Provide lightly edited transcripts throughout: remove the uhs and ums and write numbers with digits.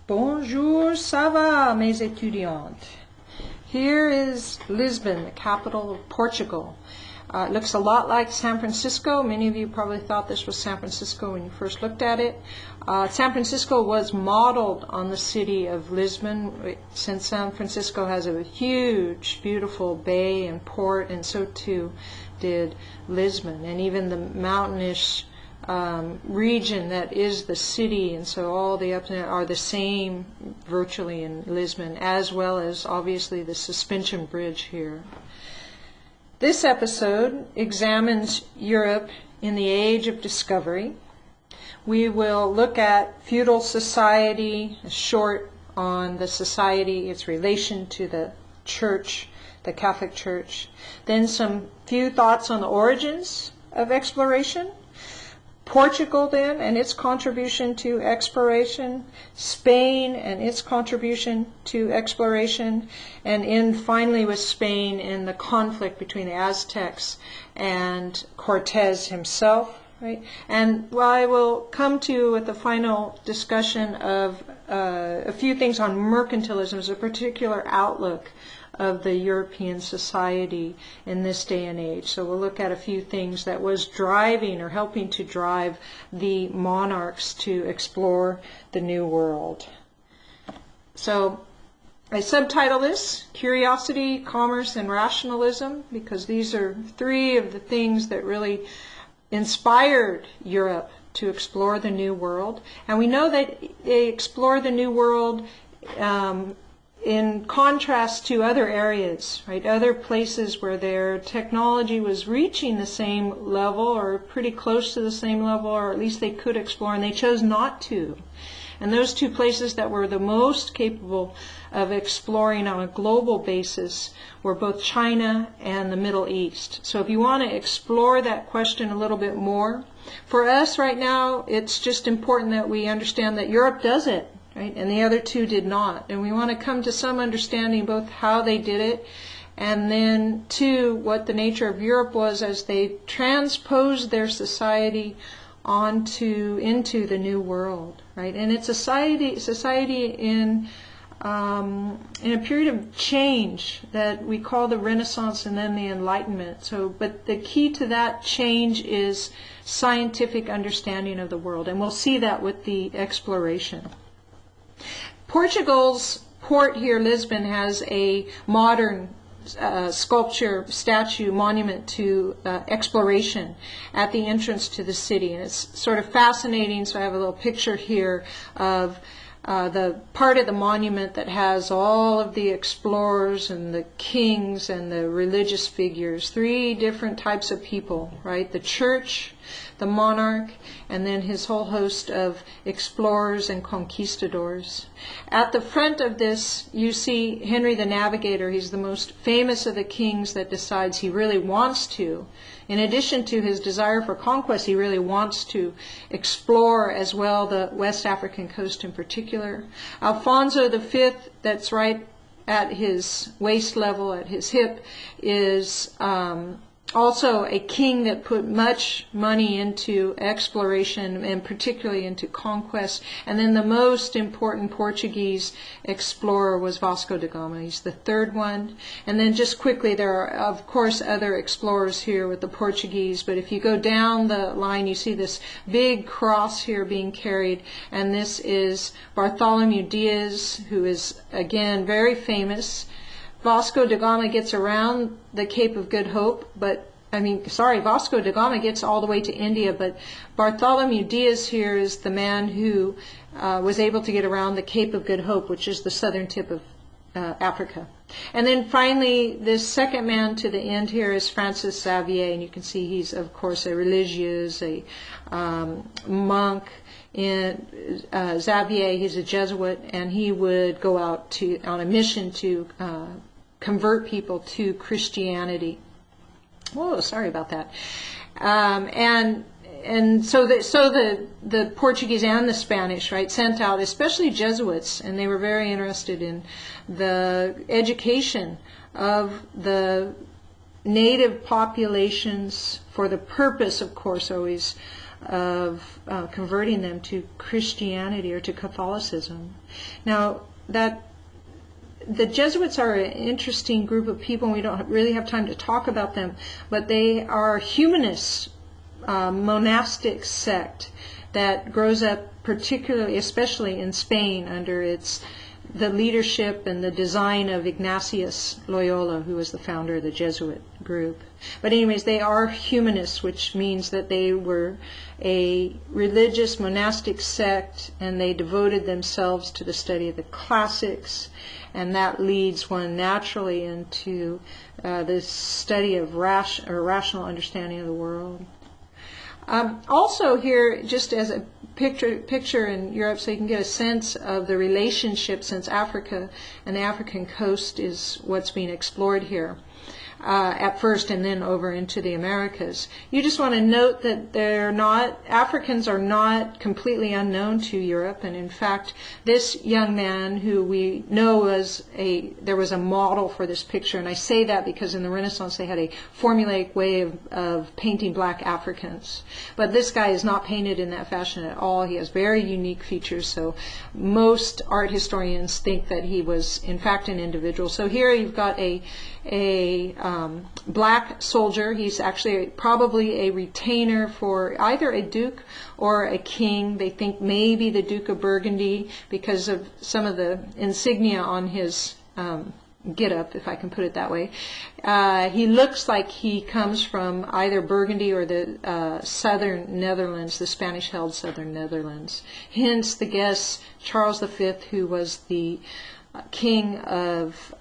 Bonjour, ça va, mes étudiantes. Here is Lisbon, the capital of Portugal. It looks a lot like San Francisco. Many of you probably thought this was San Francisco when you first looked at it. San Francisco was modeled on the city of Lisbon, since San Francisco has a huge, beautiful bay and port, and so too did Lisbon. And even the mountainous region that is the city, and so all the ups and downs are the same virtually in Lisbon, as well as obviously the suspension bridge here. This episode examines Europe in the age of discovery. We will look at feudal society, short on the society, its relation to the church, the Catholic Church. Then some few thoughts on the origins of exploration. Portugal then and its contribution to exploration, Spain and its contribution to exploration, and end finally with Spain and the conflict between the Aztecs and Cortez himself. Right? And I will come to with the final discussion of a few things on mercantilism as a particular outlook of the European society in this day and age. So we'll look at a few things that was driving or helping to drive the monarchs to explore the New World. So I subtitle this Curiosity, Commerce, and Rationalism, because these are three of the things that really inspired Europe to explore the New World. And we know that they explored the New World in contrast to other areas, right? Other places where their technology was reaching the same level or pretty close to the same level, or at least they could explore, and they chose not to. And those two places that were the most capable of exploring on a global basis were both China and the Middle East. So if you want to explore that question a little bit more, for us right now, it's just important that we understand that Europe does it. Right? And the other two did not. And we want to come to some understanding both how they did it, and then two, what the nature of Europe was as they transposed their society into the New World. Right? And it's a society in a period of change that we call the Renaissance and then the Enlightenment. So, but the key to that change is scientific understanding of the world, and we'll see that with the exploration. Portugal's port here, Lisbon, has a modern sculpture, statue, monument to exploration at the entrance to the city. And it's sort of fascinating, so I have a little picture here of the part of the monument that has all of the explorers and the kings and the religious figures, three different types of people, right? The church, the monarch, and then his whole host of explorers and conquistadors. At the front of this, you see Henry the Navigator. He's the most famous of the kings that decides he really wants to. In addition to his desire for conquest, he really wants to explore as well the West African coast in particular. Alfonso V, that's right at his waist level, at his hip, is also a king that put much money into exploration and particularly into conquest. And then the most important Portuguese explorer was Vasco da Gama. He's the third one. And then just quickly, there are of course other explorers here with the Portuguese, but if you go down the line, you see this big cross here being carried, and this is Bartholomew Diaz, who is again very famous. Vasco da Gama gets around the Cape of Good Hope, Vasco da Gama gets all the way to India, but Bartholomew Diaz here is the man who was able to get around the Cape of Good Hope, which is the southern tip of Africa. And then finally, this second man to the end here is Francis Xavier, and you can see he's, of course, a religious, a monk. Xavier, he's a Jesuit, and he would go out on a mission to convert people to Christianity. Whoa, sorry about that. And so the Portuguese and the Spanish, right, sent out especially Jesuits, and they were very interested in the education of the native populations for the purpose, of course, always of converting them to Christianity or to Catholicism. Now, the Jesuits are an interesting group of people, and we don't really have time to talk about them, but they are humanist, monastic sect that grows up particularly, especially in Spain, under the leadership and the design of Ignatius Loyola, who was the founder of the Jesuit group. But anyways, they are humanists, which means that they were a religious monastic sect, and they devoted themselves to the study of the classics, and that leads one naturally into the study of rational understanding of the world. Also here, just as a picture in Europe, so you can get a sense of the relationship, since Africa and the African coast is what's being explored here at first, and then over into the Americas. You just want to note that Africans are not completely unknown to Europe, and in fact, this young man who we know there was a model for this picture, and I say that because in the Renaissance they had a formulaic way of painting black Africans. But this guy is not painted in that fashion at all. He has very unique features, so most art historians think that he was in fact an individual. So here you've got a black soldier. He's actually probably a retainer for either a duke or a king. They think maybe the Duke of Burgundy because of some of the insignia on his get-up, if I can put it that way. He looks like he comes from either Burgundy or the southern Netherlands, the Spanish-held southern Netherlands. Hence the guess, Charles V, who was the king of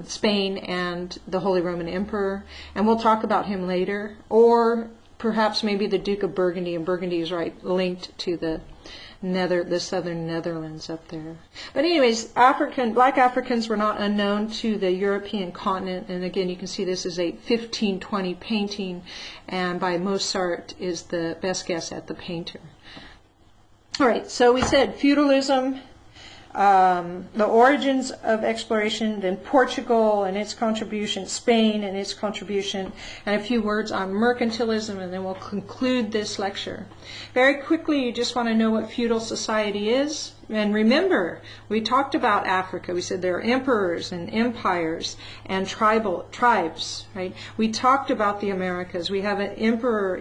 Spain and the Holy Roman Emperor, and we'll talk about him later, or perhaps maybe the Duke of Burgundy, and Burgundy is right linked to the southern Netherlands up there. But anyways, black Africans were not unknown to the European continent, and again you can see this is a 1520 painting, and by Mozart is the best guess at the painter. All right, so we said feudalism, the origins of exploration, then Portugal and its contribution, Spain and its contribution, and a few words on mercantilism, and then we'll conclude this lecture. Very quickly, you just want to know what feudal society is. And remember, we talked about Africa. We said there are emperors and empires and tribes, right? We talked about the Americas. We have an emperor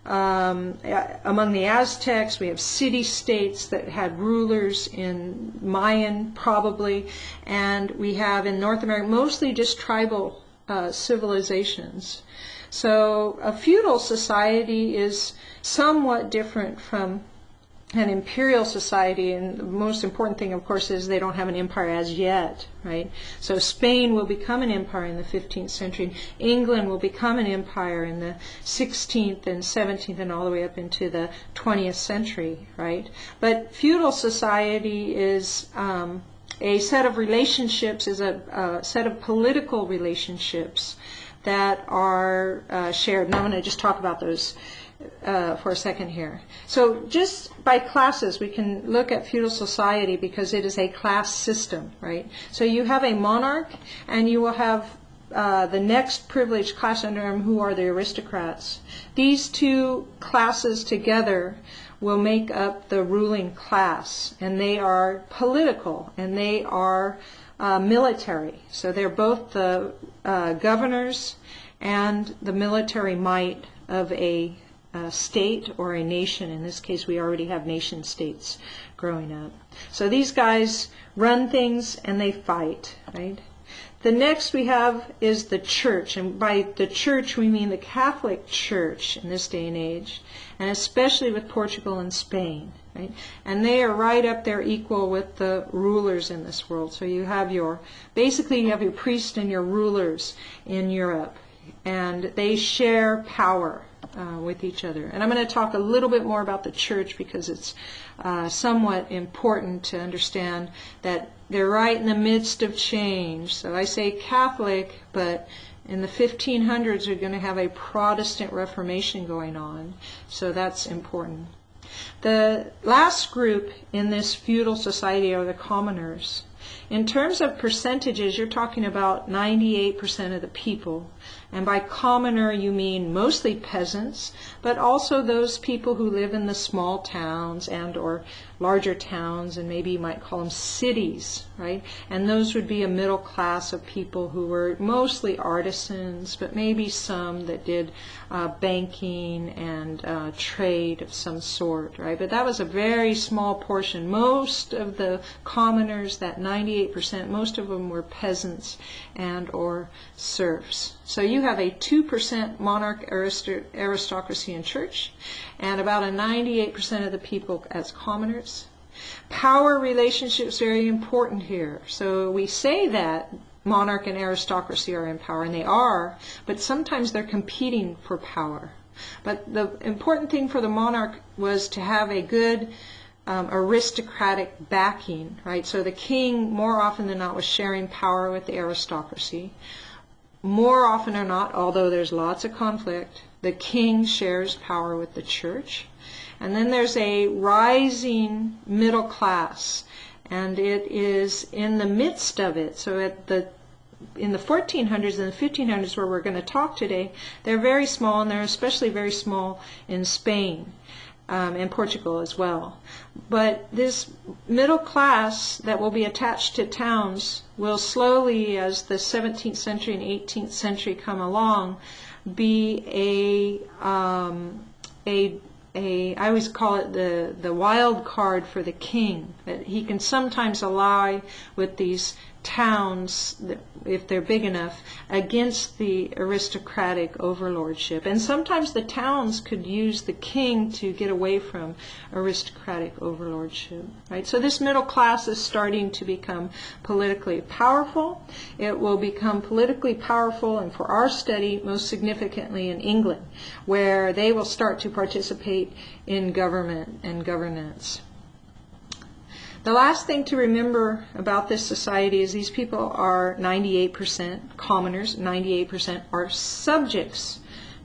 among the Aztecs. We have city-states that had rulers in Mayan, probably. And we have in North America mostly just tribal civilizations. So a feudal society is somewhat different from an imperial society, and the most important thing, of course, is they don't have an empire as yet, right? So Spain will become an empire in the 15th century. England will become an empire in the 16th and 17th and all the way up into the 20th century, right? But feudal society is a set of relationships, is a set of political relationships that are shared. And I'm going to just talk about those for a second here. So just by classes, we can look at feudal society because it is a class system, right? So you have a monarch, and you will have the next privileged class under him, who are the aristocrats. These two classes together will make up the ruling class, and they are political, and they are military. So they're both the governors and the military might of a state or a nation. In this case, we already have nation states growing up. So these guys run things and they fight, right? The next we have is the church, and by the church we mean the Catholic Church in this day and age, and especially with Portugal and Spain, right? And they are right up there equal with the rulers in this world. So you have basically you have your priests and your rulers in Europe, and they share power with each other. And I'm going to talk a little bit more about the church because it's somewhat important to understand that they're right in the midst of change. So I say Catholic, but in the 1500s we're going to have a Protestant Reformation going on. So that's important. The last group in this feudal society are the commoners. In terms of percentages, you're talking about 98% of the people. And by commoner, you mean mostly peasants, but also those people who live in the small towns and or larger towns, and maybe you might call them cities, right? And those would be a middle class of people who were mostly artisans, but maybe some that did banking and trade of some sort, right? But that was a very small portion. Most of the commoners, that 98%, most of them were peasants and or serfs. So you have a 2% monarch aristocracy in church, and about a 98% of the people as commoners. Power relationships very important here. So we say that monarch and aristocracy are in power, and they are, but sometimes they're competing for power. But the important thing for the monarch was to have a good aristocratic backing, right? So the king, more often than not, was sharing power with the aristocracy. More often or not, although there's lots of conflict, the king shares power with the church. And then there's a rising middle class, and it is in the midst of it. So in the 1400s and the 1500s, where we're going to talk today, they're very small, and they're especially very small in Spain and Portugal as well. But this middle class that will be attached to towns will slowly, as the 17th century and 18th century come along, be I always call it the wild card for the king, that he can sometimes ally with these towns, if they're big enough, against the aristocratic overlordship. And sometimes the towns could use the king to get away from aristocratic overlordship, right? So this middle class is starting to become politically powerful. It will become politically powerful, and for our study, most significantly in England, where they will start to participate in government and governance. The last thing to remember about this society is these people are 98% commoners, 98% are subjects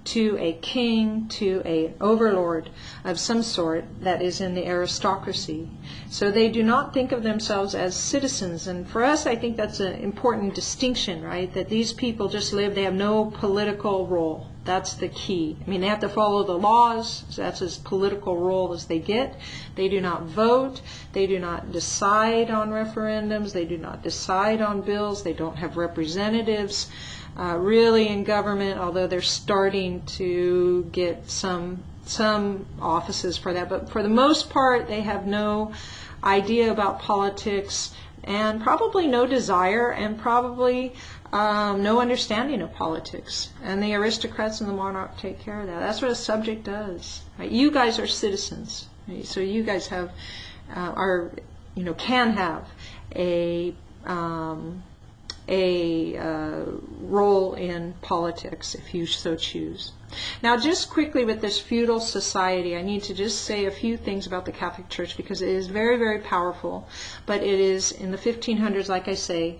to a king, to an overlord of some sort that is in the aristocracy. So they do not think of themselves as citizens. And for us, I think that's an important distinction, right? That these people just live, they have no political role. That's the key. I mean, they have to follow the laws. So that's as political role as they get. They do not vote. They do not decide on referendums. They do not decide on bills. They don't have representatives really in government, although they're starting to get some offices for that. But for the most part, they have no idea about politics, and probably no desire, and probably no understanding of politics. And the aristocrats and the monarch take care of that. That's what a subject does. Right? You guys are citizens, right? So you guys have can have a role in politics if you so choose. Now, just quickly with this feudal society, I need to just say a few things about the Catholic Church, because it is very, very powerful, but it is in the 1500s, like I say,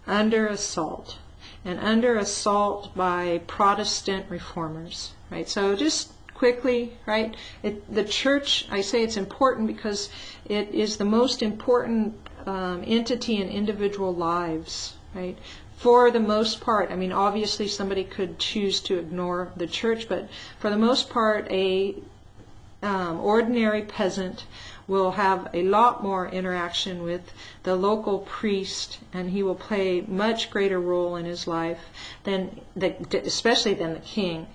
under assault, and under assault by Protestant reformers, right? So just quickly, right, the church, I say it's important because it is the most important entity in individual lives, right? For the most part, I mean, obviously somebody could choose to ignore the church, but for the most part, a ordinary peasant will have a lot more interaction with the local priest, and he will play much greater role in his life especially than the king,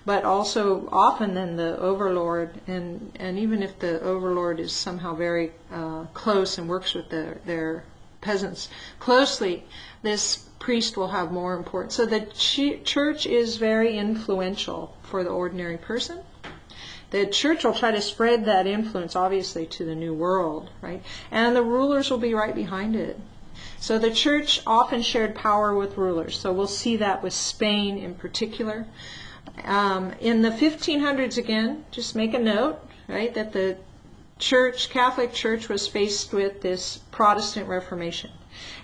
but also often than the overlord. And even if the overlord is somehow very close and works with their peasants closely, this priest will have more importance. So the church is very influential for the ordinary person. The church will try to spread that influence, obviously, to the New World, right? And the rulers will be right behind it. So the church often shared power with rulers. So we'll see that with Spain in particular. In the 1500s, again, just make a note, right, that the Catholic Church was faced with this Protestant Reformation.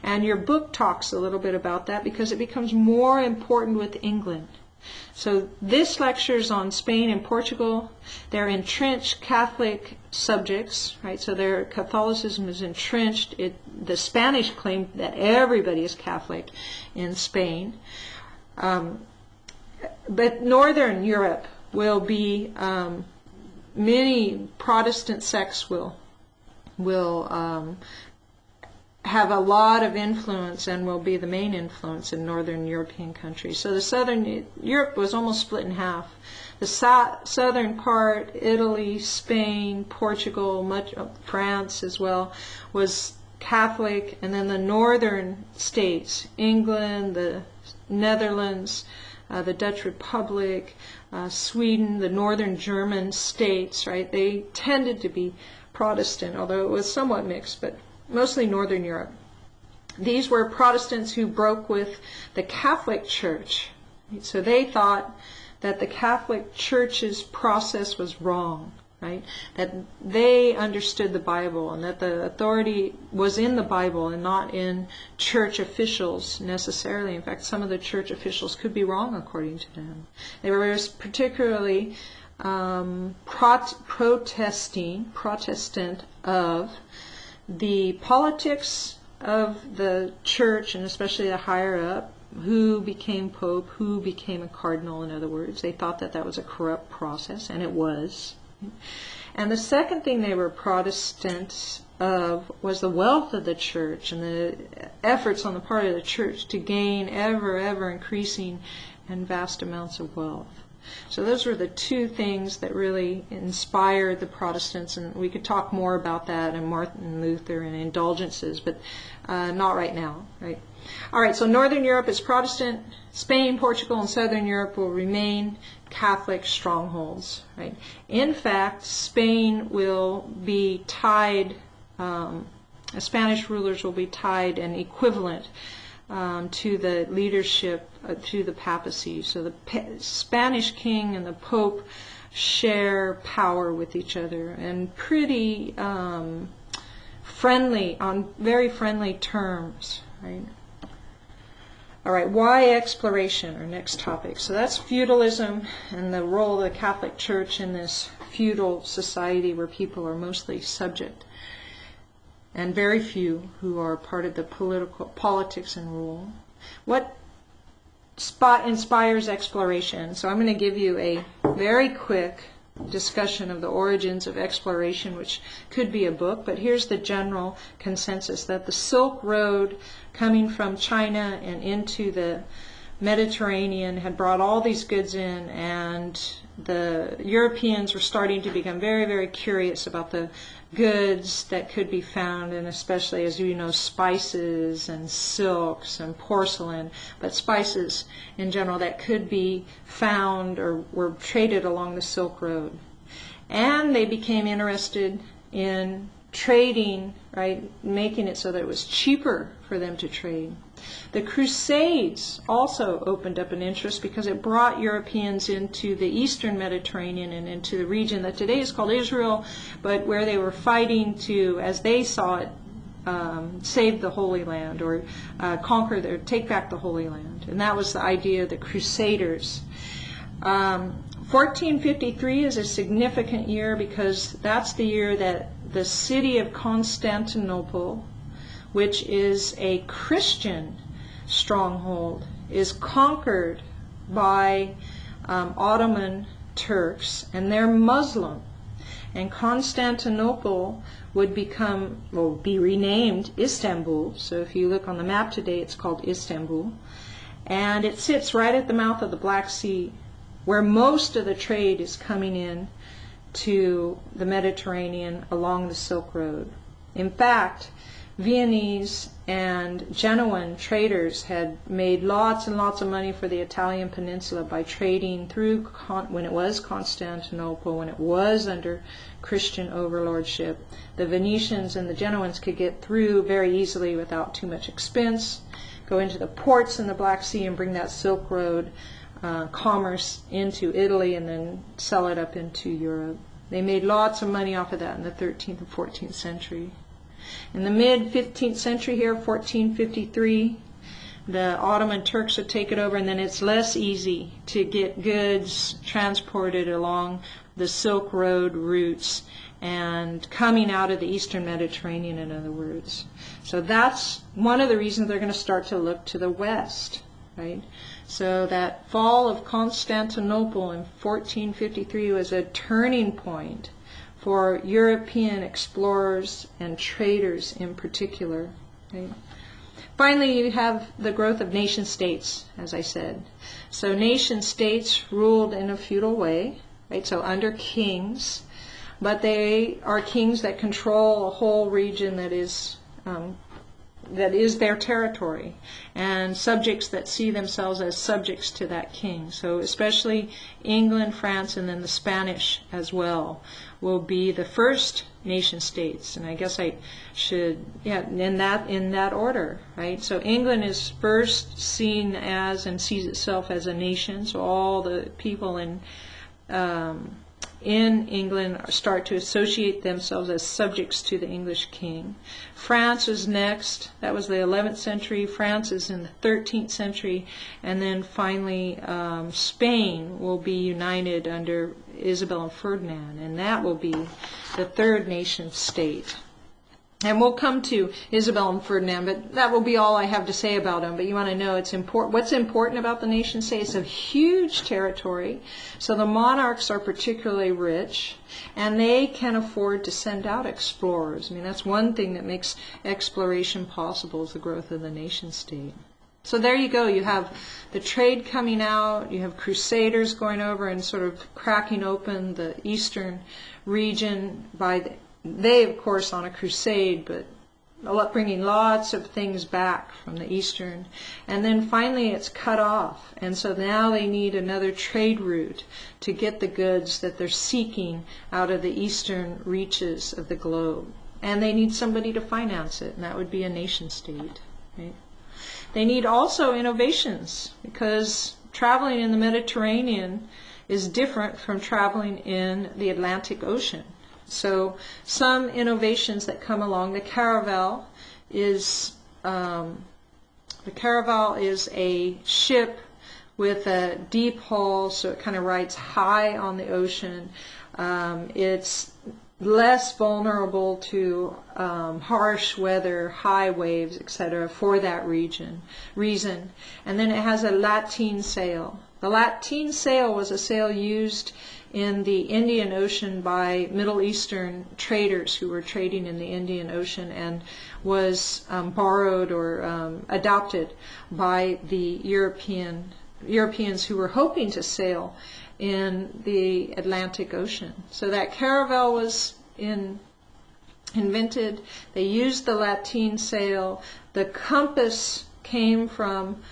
And your book talks a little bit about that, because it becomes more important with England. So this lecture is on Spain and Portugal. They're entrenched Catholic subjects, right? So their Catholicism is entrenched. The Spanish claim that everybody is Catholic in Spain. But Northern Europe will be, many Protestant sects will have a lot of influence and will be the main influence in Northern European countries. So the Southern Europe was almost split in half. The southern part, Italy, Spain, Portugal, much of France as well, was Catholic, and then the northern states, England, the Netherlands, the Dutch Republic, Sweden, the northern German states, right? They tended to be Protestant, although it was somewhat mixed, but mostly Northern Europe. These were Protestants who broke with the Catholic Church. So they thought that the Catholic Church's process was wrong, right? That they understood the Bible and that the authority was in the Bible and not in church officials necessarily. In fact, some of the church officials could be wrong according to them. They were particularly Protestant of the politics of the church, and especially the higher up, who became pope, who became a cardinal, in other words. They thought that that was a corrupt process, and it was. And the second thing they were Protestants of was the wealth of the church and the efforts on the part of the church to gain ever increasing and vast amounts of wealth. So those were the two things that really inspired the Protestants, and we could talk more about that and Martin Luther and indulgences, but not right now, right? All right, so Northern Europe is Protestant. Spain, Portugal, and Southern Europe will remain Catholic strongholds, right? In fact, Spain will be tied, Spanish rulers will be tied and equivalent to the leadership, to the papacy. So the Spanish king and the pope share power with each other, and pretty friendly, on very friendly terms, right? All right, why exploration, our next topic. So that's feudalism and the role of the Catholic Church in this feudal society where people are mostly subject, and very few who are part of the politics and rule. What inspires exploration? So I'm going to give you a very quick discussion of the origins of exploration, which could be a book, but here's the general consensus that the Silk Road coming from China and into the Mediterranean had brought all these goods in, and the Europeans were starting to become very curious about the goods that could be found, and especially, as you know, spices and silks and porcelain, but spices in general that could be found or were traded along the Silk Road. And they became interested in trading, right, making it so that it was cheaper for them to trade. The Crusades also opened up an interest because it brought Europeans into the eastern Mediterranean and into the region that today is called Israel, but where they were fighting to, as they saw it, save the Holy Land, or take back the Holy Land. And that was the idea of the Crusaders. 1453 is a significant year because that's the year that the city of Constantinople, which is a Christian stronghold, is conquered by Ottoman Turks, and they're Muslim. And Constantinople would be renamed Istanbul. So if you look on the map today, it's called Istanbul. And it sits right at the mouth of the Black Sea, where most of the trade is coming in to the Mediterranean along the Silk Road. In fact, Viennese and Genoan traders had made lots and lots of money for the Italian peninsula by trading through when it was Constantinople, when it was under Christian overlordship. The Venetians and the Genoans could get through very easily without too much expense, go into the ports in the Black Sea and bring that Silk Road commerce into Italy and then sell it up into Europe. They made lots of money off of that in the 13th and 14th century. In the mid-15th century here, 1453, the Ottoman Turks would take it over, and then it's less easy to get goods transported along the Silk Road routes and coming out of the Eastern Mediterranean, in other words. So that's one of the reasons they're going to start to look to the west, right? So that fall of Constantinople in 1453 was a turning point for European explorers and traders in particular. Right? Finally, you have the growth of nation states, as I said. So nation states ruled in a feudal way, right? So under kings, but they are kings that control a whole region that is their territory, and subjects that see themselves as subjects to that king. So especially England, France, and then the Spanish as well will be the first nation states. And I guess I should, in that order, right? So England is first seen as and sees itself as a nation. So all the people in England start to associate themselves as subjects to the English king. France is next. That was the 11th century. France is in the 13th century. And then finally Spain will be united under Isabel and Ferdinand, and that will be the third nation state. And we'll come to Isabel and Ferdinand, but that will be all I have to say about them. But you want to know what's important about the nation state. It's a huge territory, so the monarchs are particularly rich, and they can afford to send out explorers. I mean, that's one thing that makes exploration possible, is the growth of the nation state. So there you go. You have the trade coming out. You have crusaders going over and sort of cracking open the eastern region they, of course, on a crusade, but bringing lots of things back from the eastern. And then finally it's cut off. And so now they need another trade route to get the goods that they're seeking out of the eastern reaches of the globe. And they need somebody to finance it, and that would be a nation state. Right? They need also innovations, because traveling in the Mediterranean is different from traveling in the Atlantic Ocean. So some innovations that come along. The caravel is a ship with a deep hull, so it kind of rides high on the ocean. It's less vulnerable to harsh weather, high waves, etc. for that reason. And then it has a lateen sail. The lateen sail was a sail used in the Indian Ocean by Middle Eastern traders who were trading in the Indian Ocean, and was borrowed or adopted by the Europeans who were hoping to sail in the Atlantic Ocean. So that caravel was invented. They used the lateen sail. The compass came from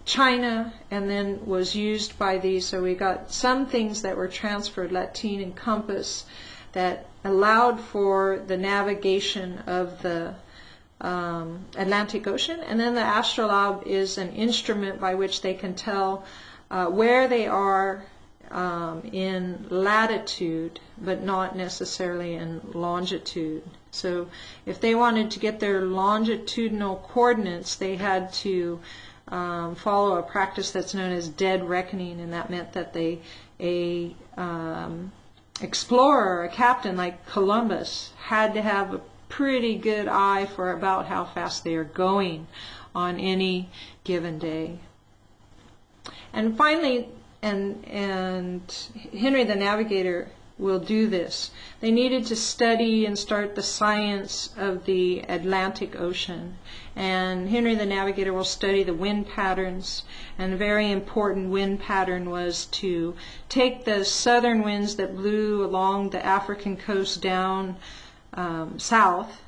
China and then was used by these. So we got some things that were transferred, lateen and compass, that allowed for the navigation of the Atlantic Ocean. And then the astrolabe is an instrument by which they can tell where they are in latitude, but not necessarily in longitude. So if they wanted to get their longitudinal coordinates, they had to follow a practice that's known as dead reckoning, and that meant that a explorer, a captain like Columbus, had to have a pretty good eye for about how fast they are going on any given day. And finally, and Henry the Navigator will do this. They needed to study and start the science of the Atlantic Ocean. And Henry the Navigator will study the wind patterns. And a very important wind pattern was to take the southern winds that blew along the African coast down south,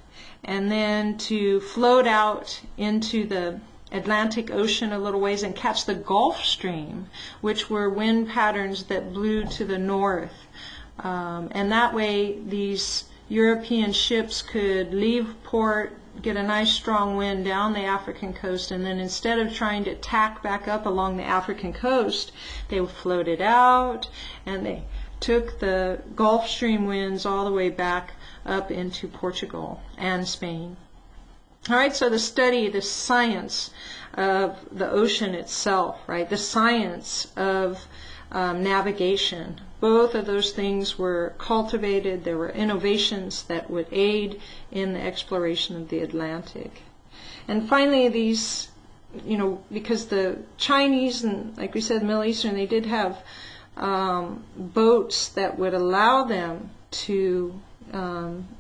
and then to float out into the Atlantic Ocean a little ways and catch the Gulf Stream, which were wind patterns that blew to the north. And that way these European ships could leave port, get a nice strong wind down the African coast, and then instead of trying to tack back up along the African coast, they floated out and they took the Gulf Stream winds all the way back up into Portugal and Spain. All right, so the study, the science of the ocean itself, right? The science of navigation. Both of those things were cultivated. There were innovations that would aid in the exploration of the Atlantic. And finally, these, because the Chinese and, like we said, Middle Eastern, they did have boats that would allow them to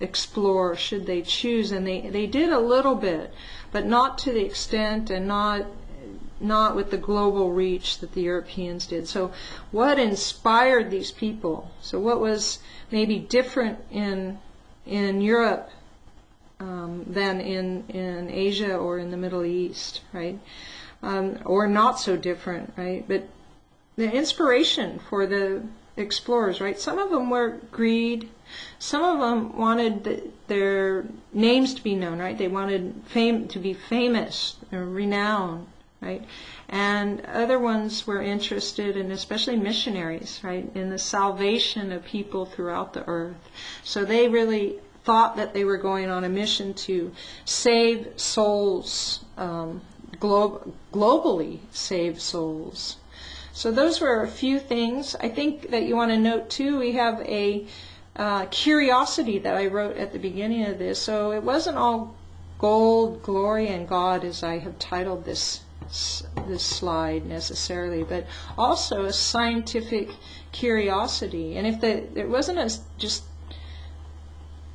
explore should they choose, and they did a little bit, but not to the extent and not with the global reach that the Europeans did. So what inspired these people? So what was maybe different in Europe than in Asia or in the Middle East, right? Or not so different, right? But the inspiration for the explorers, right? Some of them were greed. Some of them wanted their names to be known, right? They wanted fame to be famous or renowned, right? And other ones were interested in, especially missionaries, right, in the salvation of people throughout the earth. So they really thought that they were going on a mission to save souls, globally save souls. So those were a few things. I think that you want to note too, we have a curiosity that I wrote at the beginning of this. So it wasn't all gold, glory, and God, as I have titled this slide necessarily, but also a scientific curiosity. And if it wasn't a just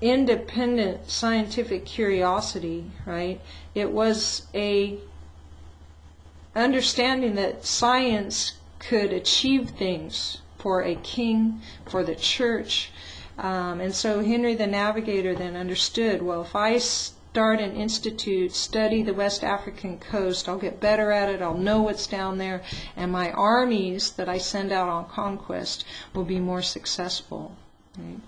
independent scientific curiosity, right? It was a understanding that science could achieve things for a king, for the church. And so Henry the Navigator then understood, well, if I start an institute, study the West African coast, I'll get better at it, I'll know what's down there, and my armies that I send out on conquest will be more successful. Right?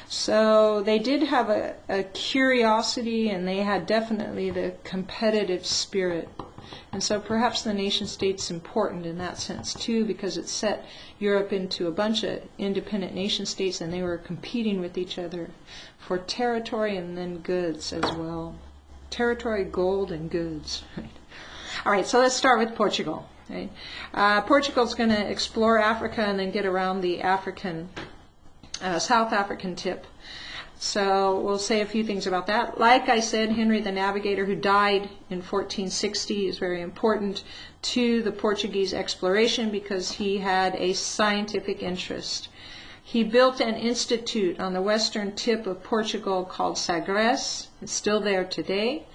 So they did have a curiosity, and they had definitely the competitive spirit. And so perhaps the nation state's important in that sense too, because it set Europe into a bunch of independent nation states, and they were competing with each other for territory and then goods as well. Territory, gold, and goods. Right? All right, so let's start with Portugal. Right? Portugal's going to explore Africa and then get around the South African tip. So we'll say a few things about that. Like I said, Henry the Navigator, who died in 1460, is very important to the Portuguese exploration because he had a scientific interest. He built an institute on the western tip of Portugal called Sagres. It's still there today.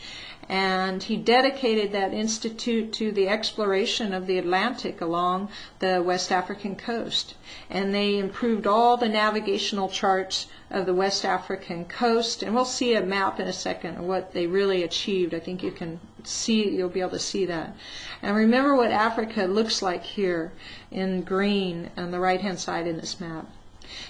And he dedicated that institute to the exploration of the Atlantic along the West African coast. And they improved all the navigational charts of the West African coast. And we'll see a map in a second of what they really achieved. I think you'll be able to see that. And remember what Africa looks like here in green on the right-hand side in this map.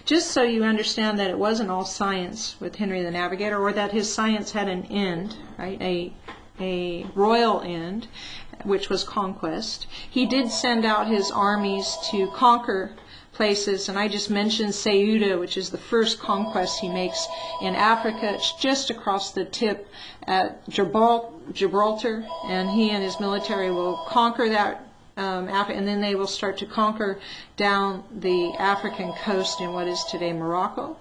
Just so you understand that it wasn't all science with Henry the Navigator, or that his science had an end, right? A royal end, which was conquest. He did send out his armies to conquer places, and I just mentioned Ceuta, which is the first conquest he makes in Africa. It's just across the tip at Gibraltar, and he and his military will conquer that and then they will start to conquer down the African coast in what is today Morocco.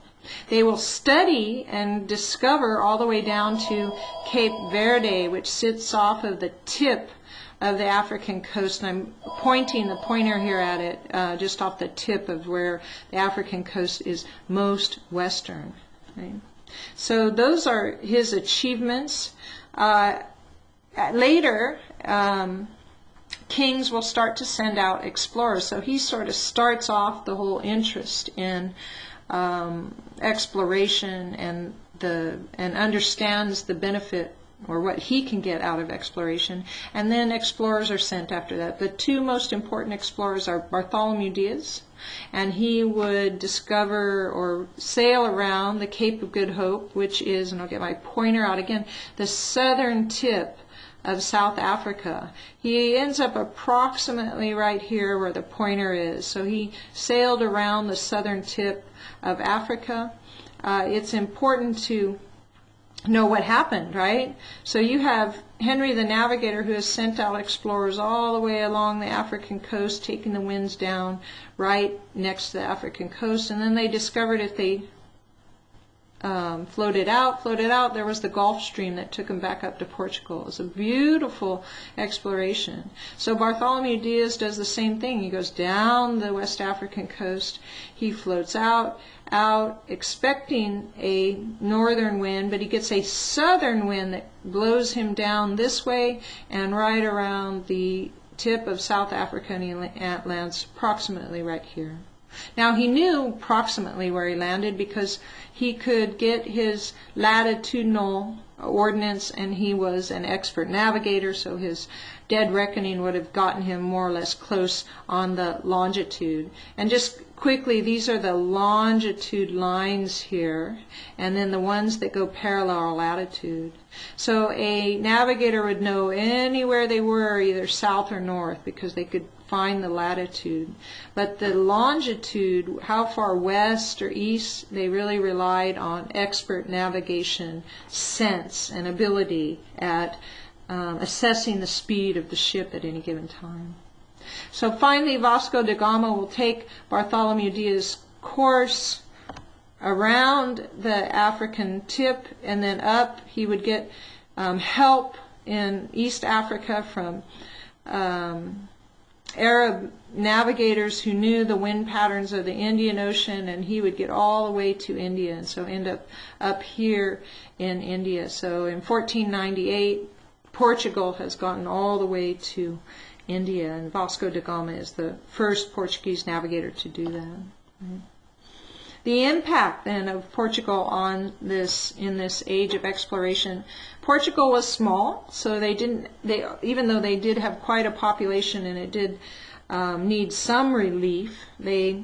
They will study and discover all the way down to Cape Verde, which sits off of the tip of the African coast. And I'm pointing the pointer here at it, just off the tip of where the African coast is most western. Right? So those are his achievements. Later, kings will start to send out explorers. So he sort of starts off the whole interest in exploration and understands the benefit or what he can get out of exploration. And then explorers are sent after that. The two most important explorers are Bartholomew Diaz, and he would discover or sail around the Cape of Good Hope, which is, and I'll get my pointer out again, the southern tip of South Africa. He ends up approximately right here where the pointer is. So he sailed around the southern tip of Africa. It's important to know what happened, right? So you have Henry the Navigator, who has sent out explorers all the way along the African coast, taking the winds down right next to the African coast, and then they discovered if they floated out, there was the Gulf Stream that took them back up to Portugal. It was a beautiful exploration. So Bartholomew Diaz does the same thing. He goes down the West African coast. He floats out, expecting a northern wind, but he gets a southern wind that blows him down this way and right around the tip of South Africa, and he lands approximately right here. Now, he knew approximately where he landed because he could get his latitudinal ordnance, and he was an expert navigator, so his dead reckoning would have gotten him more or less close on the longitude. And just quickly, these are the longitude lines here, and then the ones that go parallel are latitude. So a navigator would know anywhere they were, either south or north, because they could find the latitude. But the longitude, how far west or east, they really relied on expert navigation sense and ability at assessing the speed of the ship at any given time. So finally, Vasco da Gama will take Bartholomew Diaz's course around the African tip and then up. He would get help in East Africa from Arab navigators who knew the wind patterns of the Indian Ocean, and he would get all the way to India, and so end up here in India. So in 1498, Portugal has gotten all the way to India, and Vasco da Gama is the first Portuguese navigator to do that. Right? The impact then of Portugal on this, in this age of exploration, Portugal was small, so even though they did have quite a population and it did need some relief, they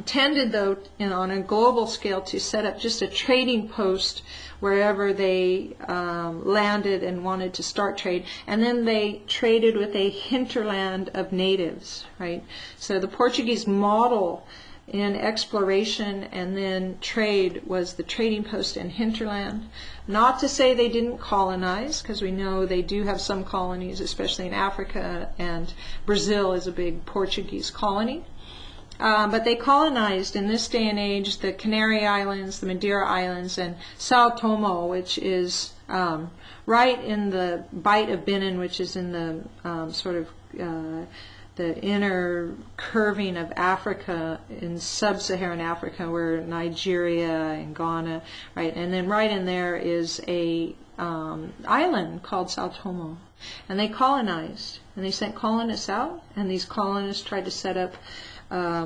tended, though, on a global scale, to set up just a trading post wherever they landed and wanted to start trade, and then they traded with a hinterland of natives, right? So the Portuguese model in exploration and then trade was the trading post and hinterland. Not to say they didn't colonize, because we know they do have some colonies, especially in Africa, and Brazil is a big Portuguese colony. But they colonized in this day and age the Canary Islands, the Madeira Islands, and Sao Tomo, which is right in the Bight of Benin, which is in the sort of the inner curving of Africa, in sub-Saharan Africa, where Nigeria and Ghana, right, and then right in there is a island called Sao Tomo, and they colonized, and they sent colonists out, and these colonists tried to set up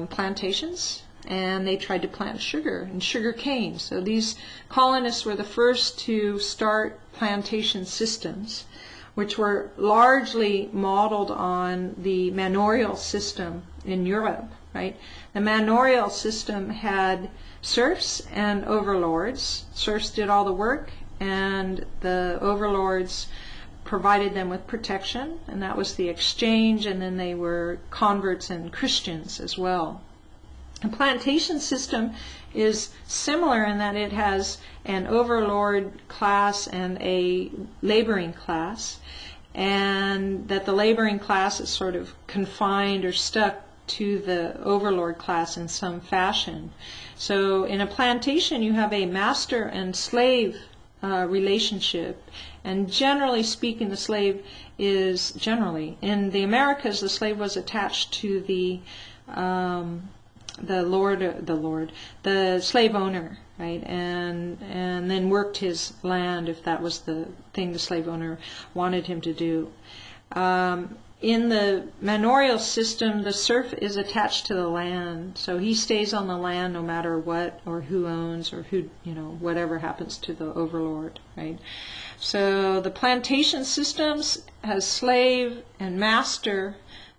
plantations, and they tried to plant sugar and sugar cane. So these colonists were the first to start plantation systems, which were largely modeled on the manorial system in Europe, right? The manorial system had serfs and overlords. Serfs did all the work, and the overlords provided them with protection, and that was the exchange, and then they were converts and Christians as well. The plantation system is similar in that it has an overlord class and a laboring class, and that the laboring class is sort of confined or stuck to the overlord class in some fashion. So in a plantation you have a master and slave relationship, and generally speaking the slave is in the Americas, the slave was attached to the slave owner, right, and then worked his land if that was the thing the slave owner wanted him to do. In the manorial system, the serf is attached to the land, so he stays on the land no matter what or who owns or who, whatever happens to the overlord, right? So the plantation systems has slave and master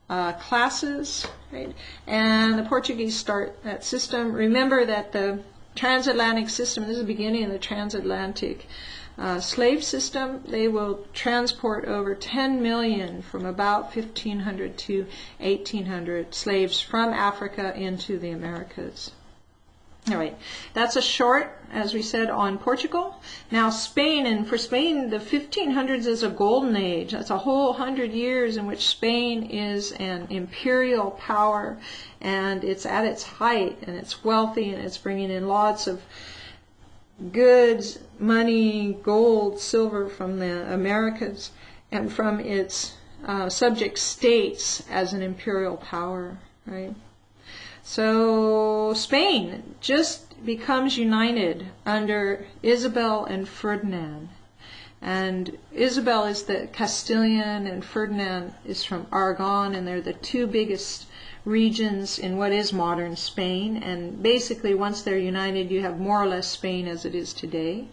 classes, right? And the Portuguese start that system. Remember that the transatlantic system, this is the beginning of the transatlantic slave system. They will transport over 10 million from about 1500 to 1800 slaves from Africa into the Americas. All right, that's a short, as we said, on Portugal. Now Spain, and for Spain, the 1500s is a golden age. That's a whole 100 years in which Spain is an imperial power, and it's at its height, and it's wealthy, and it's bringing in lots of goods, money, gold, silver from the Americas, and from its subject states as an imperial power, right? So Spain just becomes united under Isabel and Ferdinand. And Isabel is the Castilian and Ferdinand is from Aragon, and they're the two biggest regions in what is modern Spain. And basically once they're united, you have more or less Spain as it is today.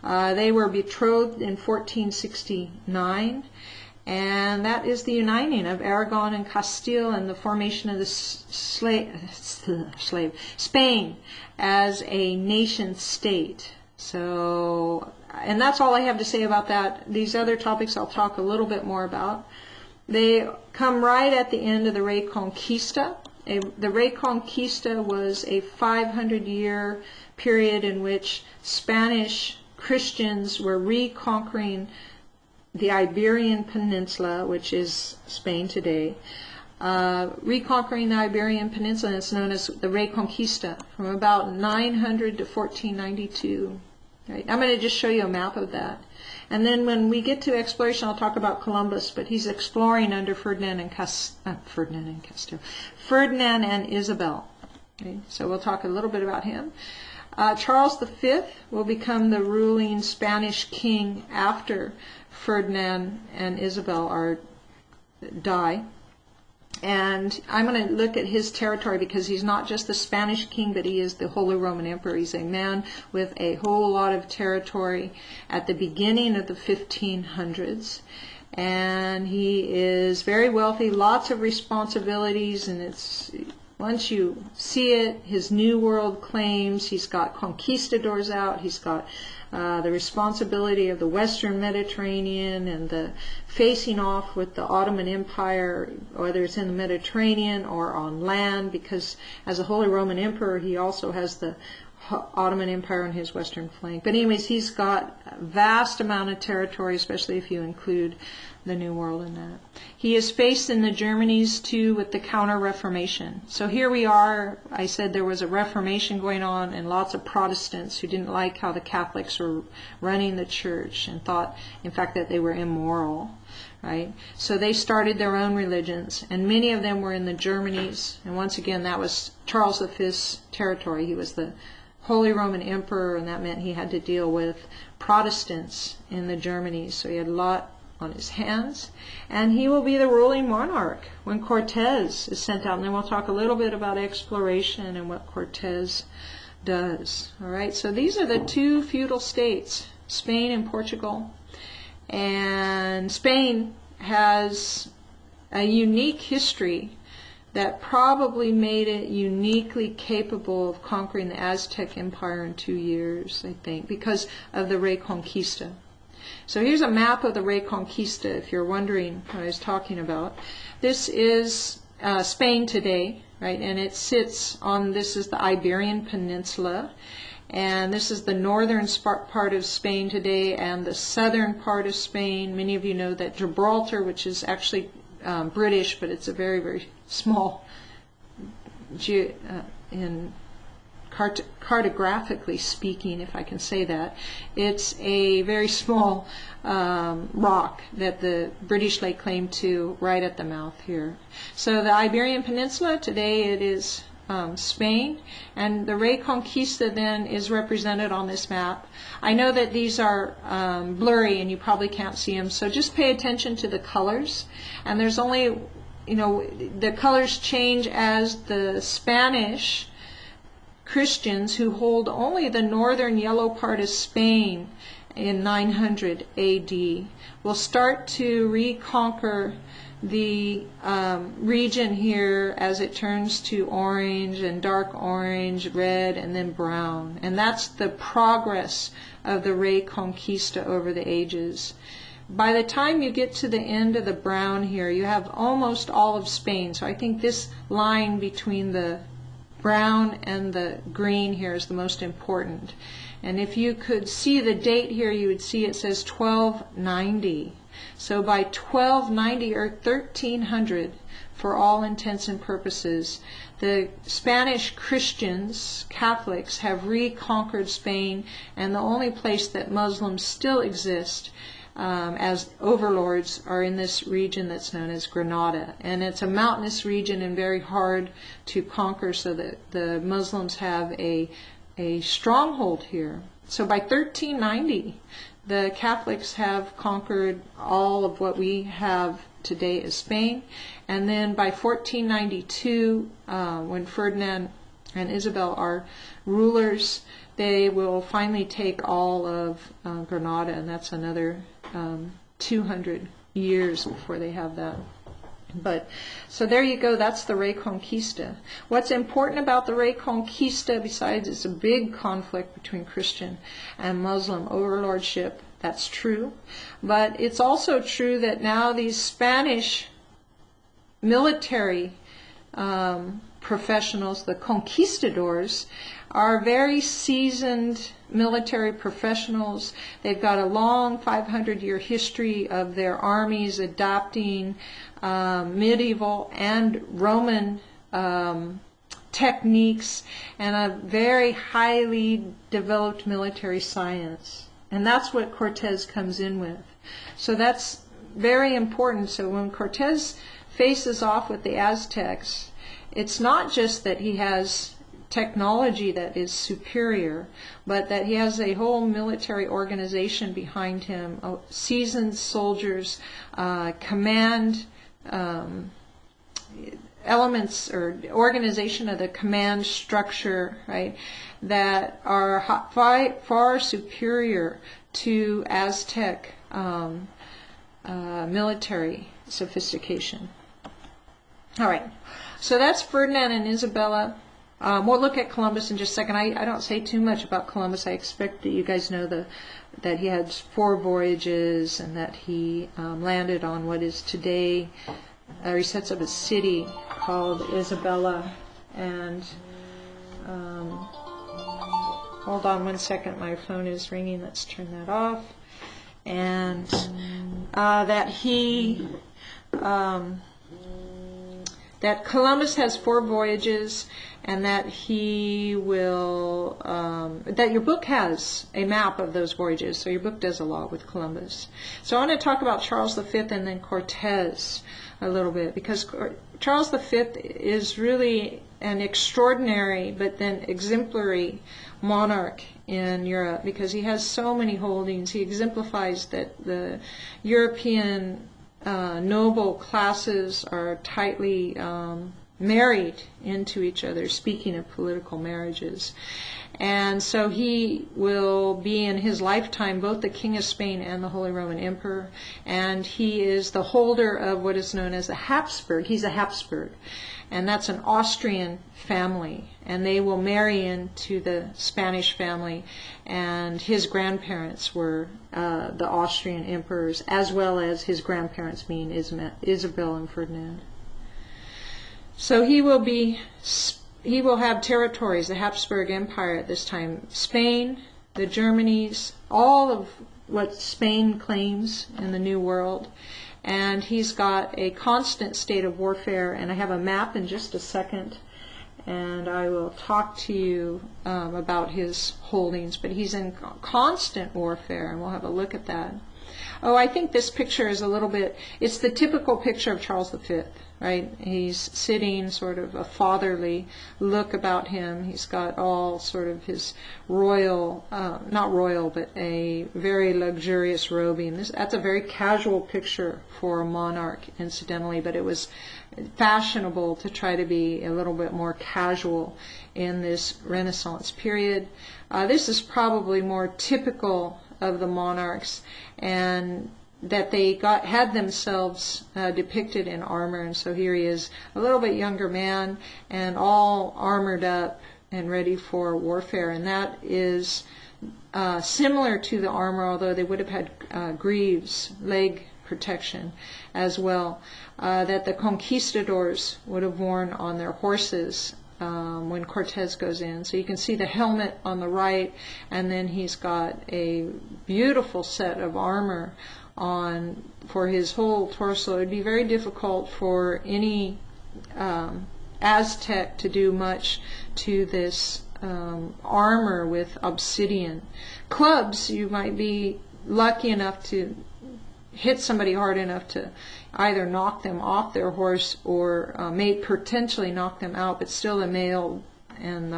They were betrothed in 1469. And that is the uniting of Aragon and Castile and the formation of the Spain as a nation state. So, and that's all I have to say about that. These other topics I'll talk a little bit more about. They come right at the end of the Reconquista. The Reconquista was a 500-year period in which Spanish Christians were reconquering the Iberian Peninsula, which is Spain today, reconquering the Iberian Peninsula, and it's known as the Reconquista, from about 900 to 1492. Right? I'm going to just show you a map of that. And then when we get to exploration, I'll talk about Columbus, but he's exploring under Ferdinand and Isabel. Okay? So we'll talk a little bit about him. Charles V will become the ruling Spanish king after Ferdinand and Isabel die. And I'm going to look at his territory because he's not just the Spanish king, but he is the Holy Roman Emperor. He's a man with a whole lot of territory at the beginning of the 1500s. And he is very wealthy, lots of responsibilities, and it's once you see it, his New World claims, he's got conquistadors out, he's got the responsibility of the Western Mediterranean and the facing off with the Ottoman Empire, whether it's in the Mediterranean or on land, because as a Holy Roman Emperor, he also has the Ottoman Empire on his western flank. But anyways, he's got a vast amount of territory, especially if you include the New World in that. He is faced in the Germanies too with the Counter-Reformation. So here we are. I said there was a Reformation going on and lots of Protestants who didn't like how the Catholics were running the church and thought, in fact, that they were immoral. Right? So they started their own religions, and many of them were in the Germanies. And once again, that was Charles V's territory. He was the Holy Roman Emperor, and that meant he had to deal with Protestants in the Germanies. So he had a lot on his hands, and he will be the ruling monarch when Cortez is sent out. And then we'll talk a little bit about exploration and what Cortez does. All right, so these are the two feudal states, Spain and Portugal. And Spain has a unique history that probably made it uniquely capable of conquering the Aztec Empire in 2 years, I think, because of the Reconquista. So here's a map of the Reconquista, if you're wondering what I was talking about. This is Spain today, right? And it sits on, this is the Iberian Peninsula, and this is the northern part of Spain today and the southern part of Spain. Many of you know that Gibraltar, which is actually British, but it's a very, very small, cartographically speaking, if I can say that, it's a very small rock that the British lay claim to right at the mouth here. So the Iberian Peninsula, today it is Spain, and the Reconquista then is represented on this map. I know that these are blurry and you probably can't see them, so just pay attention to the colors. And there's only, the colors change as the Spanish Christians who hold only the northern yellow part of Spain in 900 AD will start to reconquer the region here as it turns to orange and dark orange, red, and then brown. And that's the progress of the Reconquista over the ages. By the time you get to the end of the brown here, you have almost all of Spain. So I think this line between the brown and the green here is the most important. And if you could see the date here, you would see it says 1290. So by 1290 or 1300, for all intents and purposes, the Spanish Christians, Catholics, have reconquered Spain, and the only place that Muslims still exist as overlords are in this region that's known as Granada. And it's a mountainous region and very hard to conquer, so that the Muslims have a stronghold here. So by 1390, the Catholics have conquered all of what we have today as Spain. And then by 1492, when Ferdinand and Isabel are rulers, they will finally take all of Granada, and that's another 200 years before they have that. But so there you go, that's the Reconquista. What's important about the Reconquista, besides it's a big conflict between Christian and Muslim overlordship, that's true, but it's also true that now these Spanish military professionals, the conquistadors, are very seasoned military professionals. They've got a long 500-year history of their armies adopting medieval and Roman techniques and a very highly developed military science. And that's what Cortez comes in with. So that's very important. So when Cortez faces off with the Aztecs, it's not just that he has technology that is superior, but that he has a whole military organization behind him, seasoned soldiers, command elements or organization of the command structure, right, that are far superior to Aztec military sophistication. All right, so that's Ferdinand and Isabella. We'll look at Columbus in just a second. I don't say too much about Columbus. I expect that you guys know that he had 4 voyages and that he landed on what is today, he sets up a city called Isabella. And hold on one second, my phone is ringing. Let's turn that off. And that he... that Columbus has 4 voyages, and that he will, that your book has a map of those voyages, so your book does a lot with Columbus. So I want to talk about Charles V and then Cortez a little bit, because Charles V is really an extraordinary but then exemplary monarch in Europe, because he has so many holdings. He exemplifies that the European noble classes are tightly married into each other, speaking of political marriages. And so he will be in his lifetime both the King of Spain and the Holy Roman Emperor, and he is the holder of what is known as a Habsburg. He's a Habsburg, and that's an Austrian family, and they will marry into the Spanish family, and his grandparents were the Austrian emperors, as well as his grandparents being Isabel and Ferdinand. So he will have territories, the Habsburg Empire at this time, Spain, the Germanies, all of what Spain claims in the New World. And he's got a constant state of warfare, and I have a map in just a second, and I will talk to you about his holdings, but he's in constant warfare, and we'll have a look at that. Oh, I think this picture is a little bit, it's the typical picture of Charles V, right? He's sitting, sort of a fatherly look about him. He's got all sort of his royal, not royal, but a very luxurious robing. That's a very casual picture for a monarch, incidentally, but it was fashionable to try to be a little bit more casual in this Renaissance period. This is probably more typical of the monarchs, and that they had themselves depicted in armor. And so here he is, a little bit younger man, and all armored up and ready for warfare. And that is similar to the armor, although they would have had greaves, leg protection as well, that the conquistadors would have worn on their horses when Cortez goes in. So you can see the helmet on the right, and then he's got a beautiful set of armor on for his whole torso. It would be very difficult for any Aztec to do much to this armor with obsidian. Clubs, you might be lucky enough to hit somebody hard enough to either knock them off their horse or may potentially knock them out, but still the mail and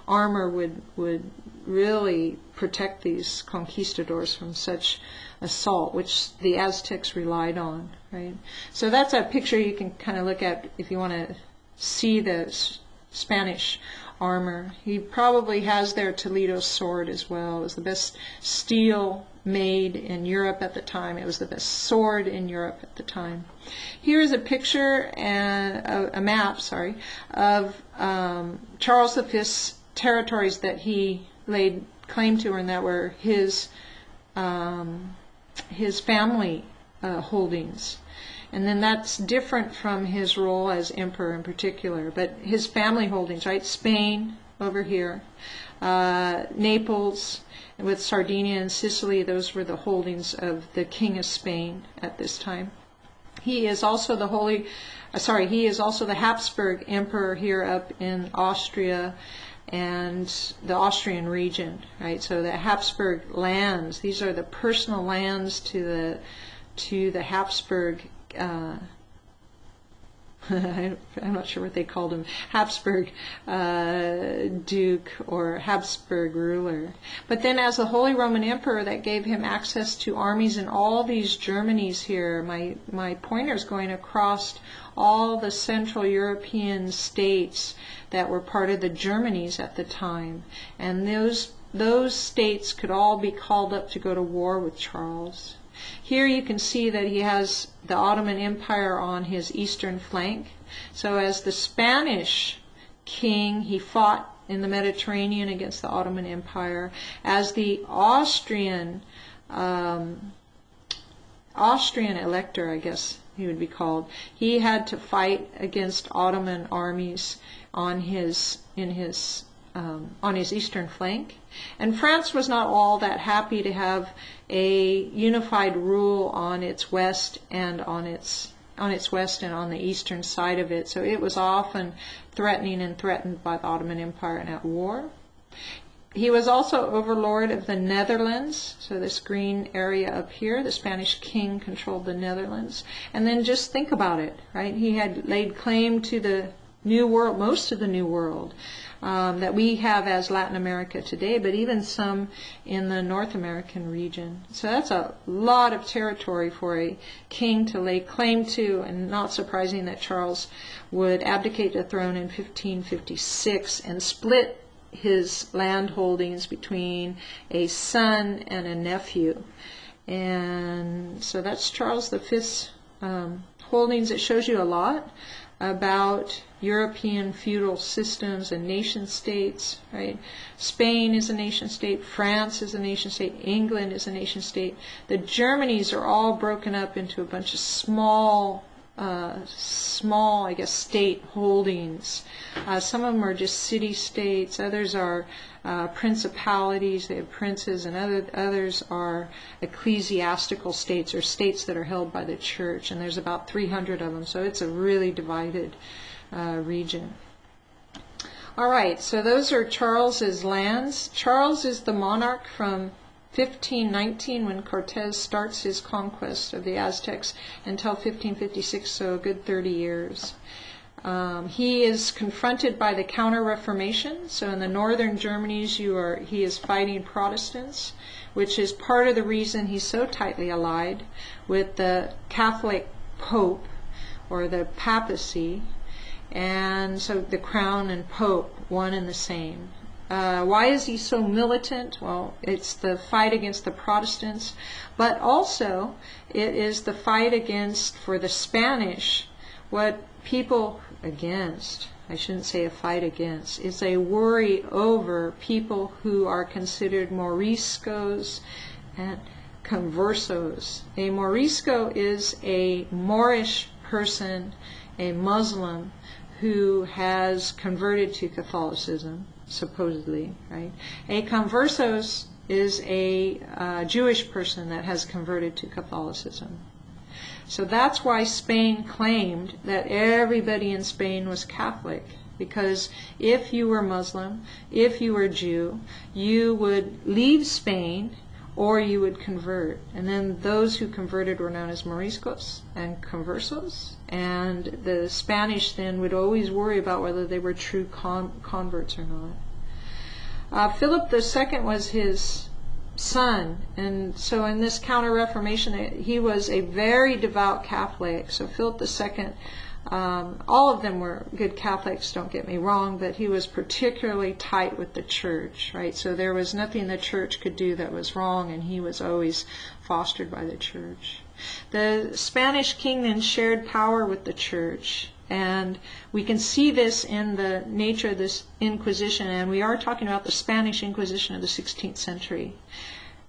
armor would really protect these conquistadors from such assault, which the Aztecs relied on, right? So that's a picture you can kind of look at if you want to see the Spanish armor. He probably has their Toledo sword as well. It was the best steel made in Europe at the time. It was the best sword in Europe at the time. Here is a picture and a map, sorry, of Charles V's territories that he laid claim to, and that were his family holdings. And then that's different from his role as emperor in particular, but his family holdings, right? Spain over here, Naples, and with Sardinia and Sicily, those were the holdings of the King of Spain at this time. He is also the Habsburg emperor here up in Austria and the Austrian region, right? So the Habsburg lands, these are the personal lands to the Habsburg I'm not sure what they called him, Habsburg Duke or Habsburg ruler. But then as the Holy Roman Emperor, that gave him access to armies in all these Germanies here. My pointer's going across all the Central European states that were part of the Germanies at the time. And those states could all be called up to go to war with Charles. Here you can see that he has the Ottoman Empire on his eastern flank. So as the Spanish king, he fought in the Mediterranean against the Ottoman Empire. As the Austrian elector, I guess he would be called, he had to fight against Ottoman armies on his eastern flank. And France was not all that happy to have a unified rule on its west and on the eastern side of it. So it was often threatened by the Ottoman Empire and at war. He was also overlord of the Netherlands. So this green area up here, the Spanish king controlled the Netherlands. And then just think about it, right? He had laid claim to the New World, most of the New World that we have as Latin America today, but even some in the North American region. So that's a lot of territory for a king to lay claim to, and not surprising that Charles would abdicate the throne in 1556 and split his land holdings between a son and a nephew. And so that's Charles V's holdings. It shows you a lot about European feudal systems and nation states, right? Spain is a nation state, France is a nation state, England is a nation state. The Germanies are all broken up into a bunch of small, I guess, state holdings. Some of them are just city-states, others are principalities, they have princes, and others are ecclesiastical states, or states that are held by the church, and there's about 300 of them, so it's a really divided region. All right, so those are Charles's lands. Charles is the monarch from 1519, when Cortez starts his conquest of the Aztecs, until 1556, so a good 30 years. He is confronted by the Counter-Reformation. So in the northern Germanies, he is fighting Protestants, which is part of the reason he's so tightly allied with the Catholic Pope, or the papacy. And so the crown and Pope, one and the same. Why is he so militant? Well, it's the fight against the Protestants, but also it is the fight against, for the Spanish, what people against, I shouldn't say a fight against, is a worry over people who are considered Moriscos and Conversos. A Morisco is a Moorish person, a Muslim, who has converted to Catholicism, supposedly, right? A conversos is a Jewish person that has converted to Catholicism. So that's why Spain claimed that everybody in Spain was Catholic, because if you were Muslim, if you were Jew, you would leave Spain or you would convert. And then those who converted were known as Moriscos and Conversos, and the Spanish then would always worry about whether they were true converts or not. Philip II was his son, and so in this Counter-Reformation, he was a very devout Catholic. So Philip II, all of them were good Catholics, don't get me wrong, but he was particularly tight with the church, right? So there was nothing the church could do that was wrong, and he was always fostered by the church. The Spanish king then shared power with the church, and we can see this in the nature of this Inquisition, and we are talking about the Spanish Inquisition of the 16th century,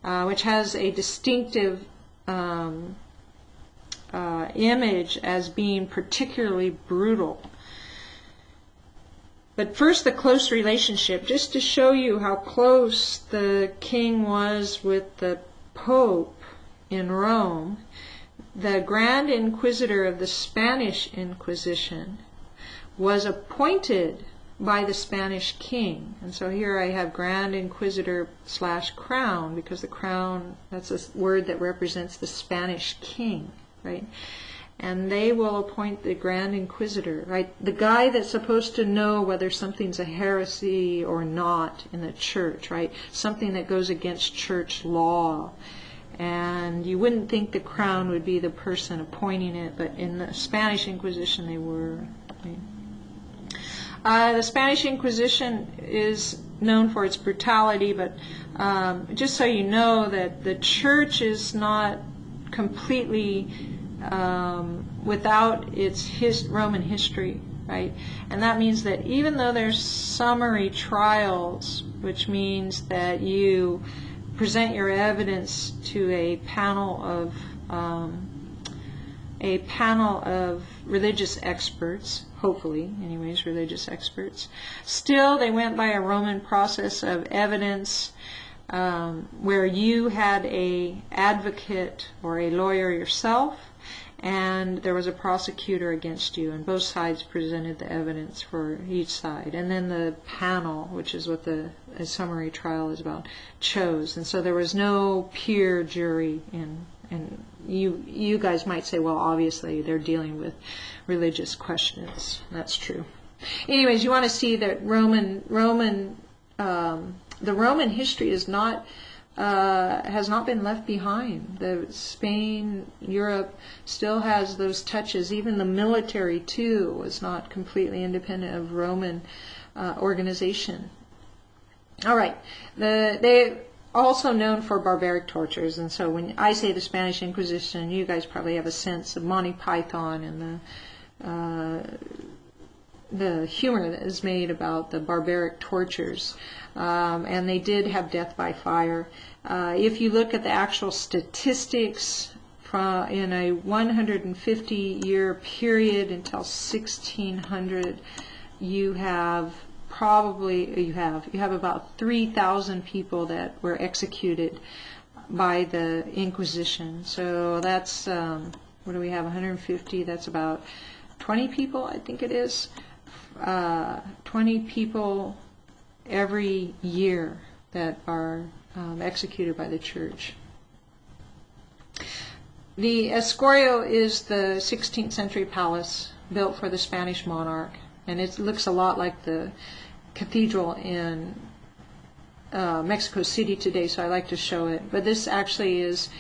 which has a distinctive image as being particularly brutal. But first, the close relationship, just to show you how close the king was with the Pope in Rome. The Grand Inquisitor of the Spanish Inquisition was appointed by the Spanish king. And so here I have Grand Inquisitor / crown, because the crown, that's a word that represents the Spanish king, right? And they will appoint the Grand Inquisitor, right? The guy that's supposed to know whether something's a heresy or not in the church, right? Something that goes against church law. And you wouldn't think the crown would be the person appointing it, but in the Spanish Inquisition they were. The Spanish Inquisition is known for its brutality, but just so you know that the church is not completely without its Roman history, right? And that means that even though there's summary trials, which means that you present your evidence to a panel of religious experts, hopefully, anyways, religious experts. Still, they went by a Roman process of evidence where you had a advocate or a lawyer yourself, and there was a prosecutor against you, and both sides presented the evidence for each side. And then the panel, which is what a summary trial is about, chose. And so there was no peer jury in. And you guys might say, well, obviously they're dealing with religious questions. That's true. Anyways, you want to see that the Roman history is not has not been left behind. Spain, Europe still has those touches. Even the military too was not completely independent of Roman organization. All right, they also known for barbaric tortures, and so when I say the Spanish Inquisition, you guys probably have a sense of Monty Python and the humor that is made about the barbaric tortures, and they did have death by fire. If you look at the actual statistics in a 150-year period until 1600, you have about 3,000 people that were executed by the Inquisition. So that's what do we have? 150. That's about 20 people, I think it is. 20 people every year that are executed by the church. The Escorial is the 16th century palace built for the Spanish monarch, and it looks a lot like the cathedral in Mexico City today, so I like to show it. But this actually is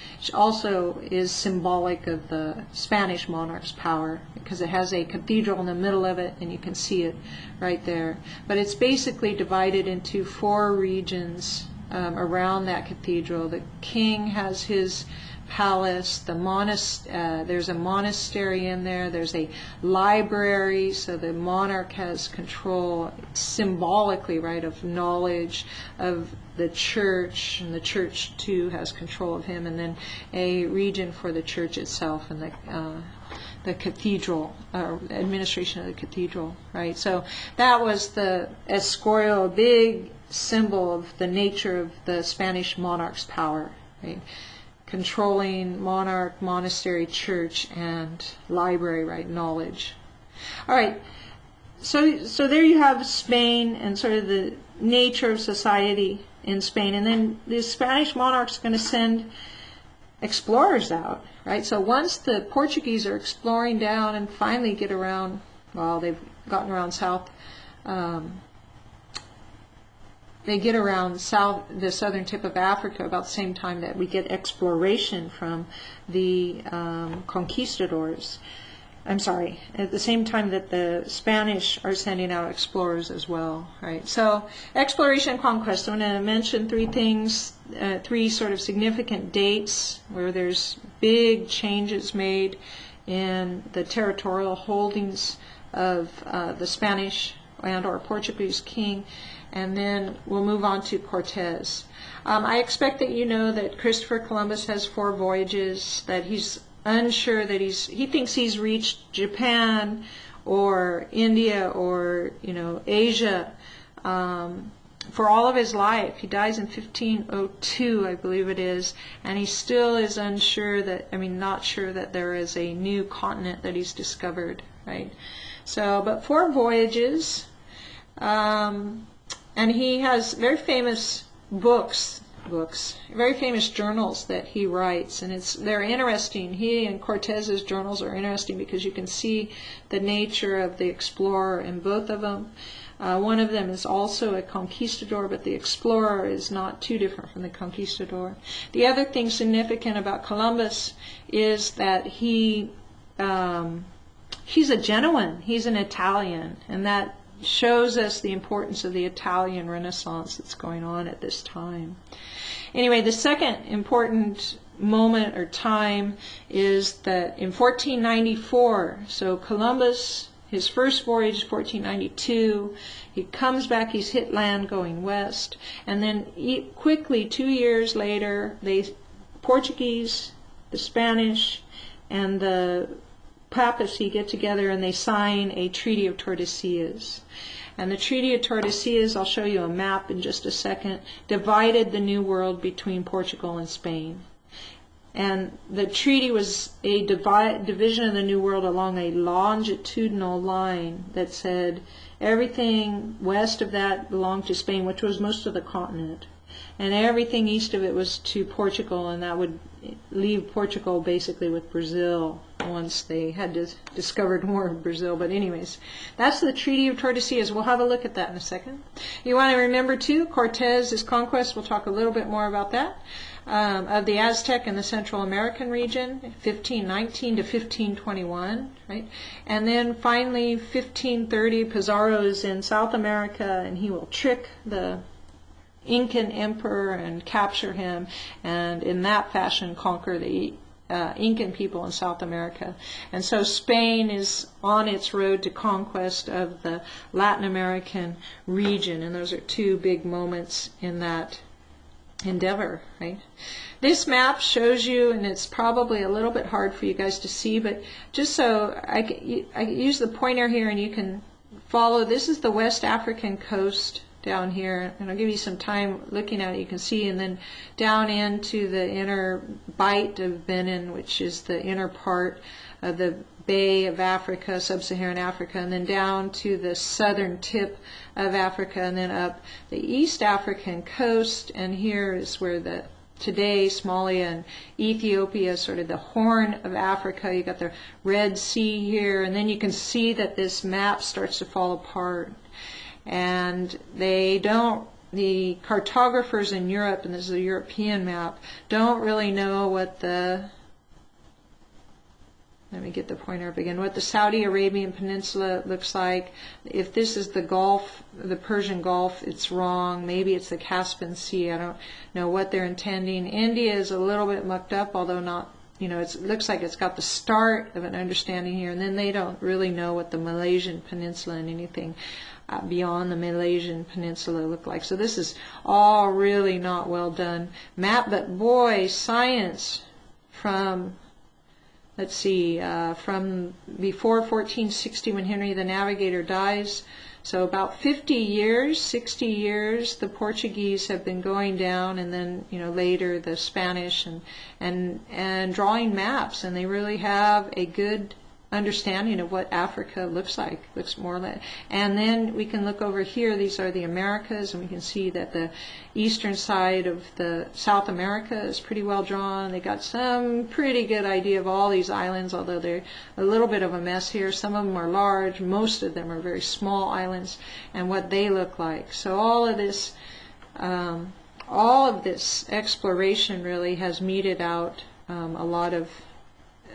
symbolic of the Spanish monarch's power, because it has a cathedral in the middle of it, and you can see it right there. But it's basically divided into 4 regions around that cathedral. The king has his palace, there's a monastery in there, there's a library, so the monarch has control symbolically, right, of knowledge of the church, and the church too has control of him, and then a region for the church itself and the cathedral, administration of the cathedral, right? So that was the Escorial, a big symbol of the nature of the Spanish monarch's power, right? Controlling monarch, monastery, church, and library, right? Knowledge. All right. So there you have Spain and sort of the nature of society in Spain. And then the Spanish monarch's going to send explorers out, right? So once the Portuguese are exploring down and finally get around, well, they've gotten around south, they get around the southern tip of Africa about the same time that we get exploration from the conquistadors. I'm sorry, at the same time that the Spanish are sending out explorers as well, right? So exploration and conquest, I'm going to mention three things, three sort of significant dates where there's big changes made in the territorial holdings of the Spanish and or Portuguese king, and then we'll move on to Cortez. I expect that you know that Christopher Columbus has 4 voyages, that he's unsure that he thinks he's reached Japan or India or Asia for all of his life. He dies in 1502, I believe it is, and he still is unsure not sure that there is a new continent that he's discovered, right? So, but 4 voyages, and he has very famous books, very famous journals that he writes, and they're interesting. He and Cortez's journals are interesting because you can see the nature of the explorer in both of them. One of them is also a conquistador, but the explorer is not too different from the conquistador. The other thing significant about Columbus is that he's a Genoan. He's an Italian, and that shows us the importance of the Italian Renaissance that's going on at this time. Anyway, the second important moment or time is that in 1494, so Columbus, his first voyage, 1492, he comes back, he's hit land going west, and then quickly, 2 years later, Portuguese, the Spanish, and the papacy get together and they sign a Treaty of Tordesillas. And the Treaty of Tordesillas, I'll show you a map in just a second, divided the New World between Portugal and Spain. And the treaty was a division of the New World along a longitudinal line that said everything west of that belonged to Spain, which was most of the continent. And everything east of it was to Portugal, and that would leave Portugal basically with Brazil once they had discovered more of Brazil. But anyways, that's the Treaty of Tordesillas. We'll have a look at that in a second. You want to remember too, Cortez's conquest, we'll talk a little bit more about that, of the Aztec and the Central American region, 1519 to 1521, right? And then finally, 1530, Pizarro is in South America, and he will trick the Incan emperor and capture him, and in that fashion conquer the Incan people in South America. And so Spain is on its road to conquest of the Latin American region, and those are 2 big moments in that endeavor, right? This map shows you, and it's probably a little bit hard for you guys to see, but just so I use the pointer here and you can follow. This is the West African coast down here, and I'll give you some time looking at it. You can see, and then down into the inner bight of Benin, which is the inner part of the Bay of Africa, sub-Saharan Africa, and then down to the southern tip of Africa, and then up the East African coast, and here is where today Somalia and Ethiopia, sort of the Horn of Africa. You got the Red Sea here, and then you can see that this map starts to fall apart. And the cartographers in Europe, and this is a European map, don't really know what let me get the pointer up again, what the Saudi Arabian Peninsula looks like. If this is the Gulf, the Persian Gulf, it's wrong. Maybe it's the Caspian Sea. I don't know what they're intending. India is a little bit mucked up, although not, it looks like it's got the start of an understanding here, and then they don't really know what the Malaysian Peninsula and anything beyond the Malaysian Peninsula look like. So this is all really not well done map, but boy, science from let's see, from before 1460 when Henry the Navigator dies. So about 50 years, 60 years, the Portuguese have been going down, and then later the Spanish and drawing maps, and they really have a good understanding of what Africa looks like. Looks more like, and then we can look over here. These are the Americas, and we can see that the eastern side of the South America is pretty well drawn. They got some pretty good idea of all these islands, although they're a little bit of a mess here. Some of them are large, most of them are very small islands, and what they look like. So all of this exploration really has meted out a lot of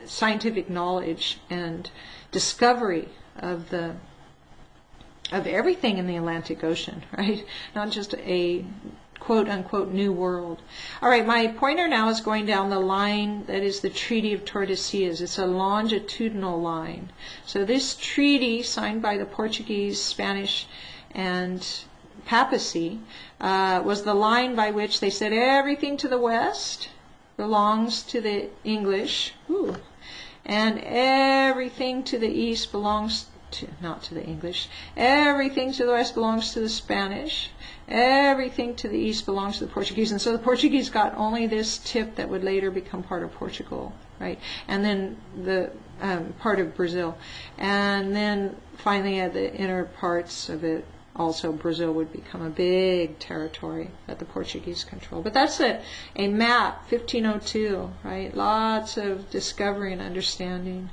scientific knowledge and discovery of everything in the Atlantic Ocean, right? Not just a quote-unquote new world. All right, my pointer now is going down the line that is the Treaty of Tordesillas. It's a longitudinal line. So this treaty, signed by the Portuguese, Spanish, and papacy, was the line by which they said everything to the west belongs to the English. Ooh. And everything to the east belongs to, not to the English, everything to the west belongs to the Spanish, everything to the east belongs to the Portuguese. And so the Portuguese got only this tip that would later become part of Portugal, right? And then the part of Brazil. And then finally at the inner parts of it, also Brazil would become a big territory that the Portuguese control. But that's a map, 1502, right? Lots of discovery and understanding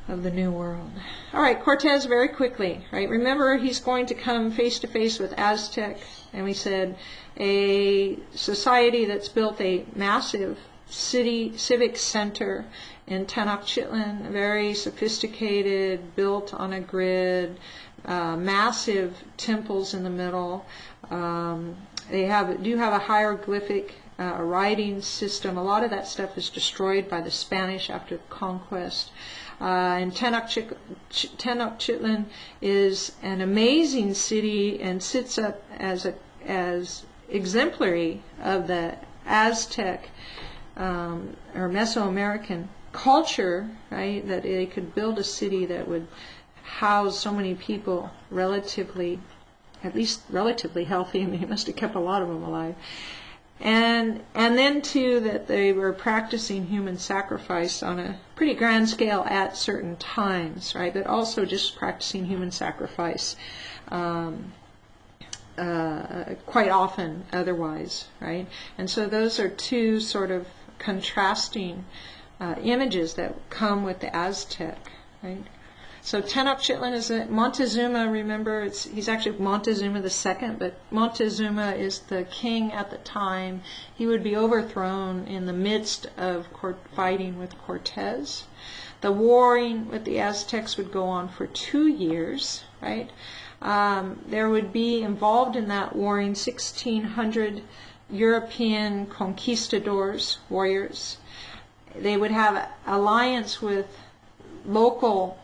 of the New World. All right, Cortez, very quickly, right? Remember, he's going to come face to face with Aztec, and we said a society that's built a massive civic center in Tenochtitlan, very sophisticated, built on a grid, massive temples in the middle. They do have a hieroglyphic writing system. A lot of that stuff is destroyed by the Spanish after conquest. And Tenochtitlan is an amazing city and sits up as exemplary of the Aztec or Mesoamerican culture, right? That they could build a city that would house so many people relatively, at least relatively healthy. I mean, he must have kept a lot of them alive. And then too that they were practicing human sacrifice on a pretty grand scale at certain times, right? But also just practicing human sacrifice quite often otherwise, right? And so those are two sort of contrasting images that come with the Aztec, right? So Tenochtitlan is Montezuma, remember, he's actually Montezuma II, but Montezuma is the king at the time. He would be overthrown in the midst of fighting with Cortez. The warring with the Aztecs would go on for 2 years, right? There would be involved in that warring 1,600 European conquistadors, warriors. They would have alliance with local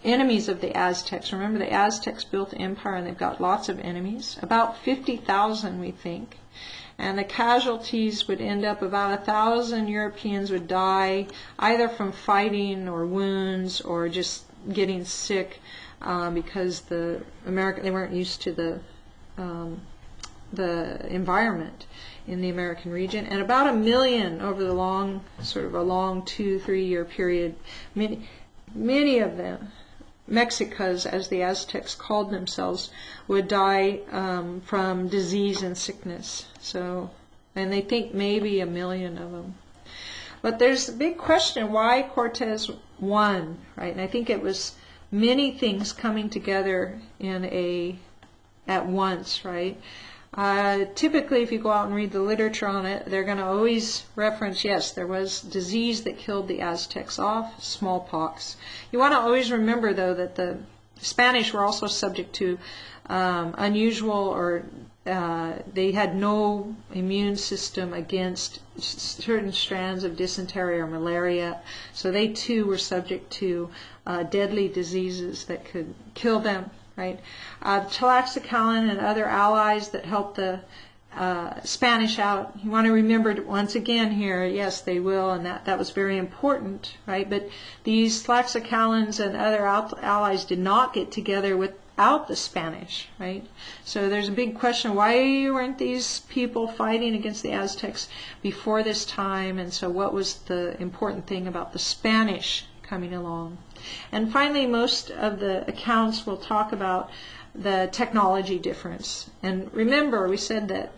enemies of the Aztecs. Remember, the Aztecs built the empire and they've got lots of enemies. About 50,000, we think. And the casualties would end up about 1,000 Europeans would die either from fighting or wounds or just getting sick because they weren't used to the environment in the American region, and about 1 million over the long 2-3 year period. Many of them, Mexicas, as the Aztecs called themselves, would die from disease and sickness. So, and they think maybe 1 million of them. But there's a big question why Cortez won, right? And I think it was many things coming together at once, right? Typically, if you go out and read the literature on it, they're going to always reference, yes, there was disease that killed the Aztecs off, smallpox. You want to always remember, though, that the Spanish were also subject to unusual or they had no immune system against certain strands of dysentery or malaria. So they, too, were subject to deadly diseases that could kill them. Right, Tlaxcalan and other allies that helped the Spanish out. You want to remember once again here, yes, they will, and that was very important, right? But these Tlaxcalans and other allies did not get together without the Spanish, right? So there's a big question, why weren't these people fighting against the Aztecs before this time? And so what was the important thing about the Spanish coming along? And finally, most of the accounts will talk about the technology difference. And remember, we said that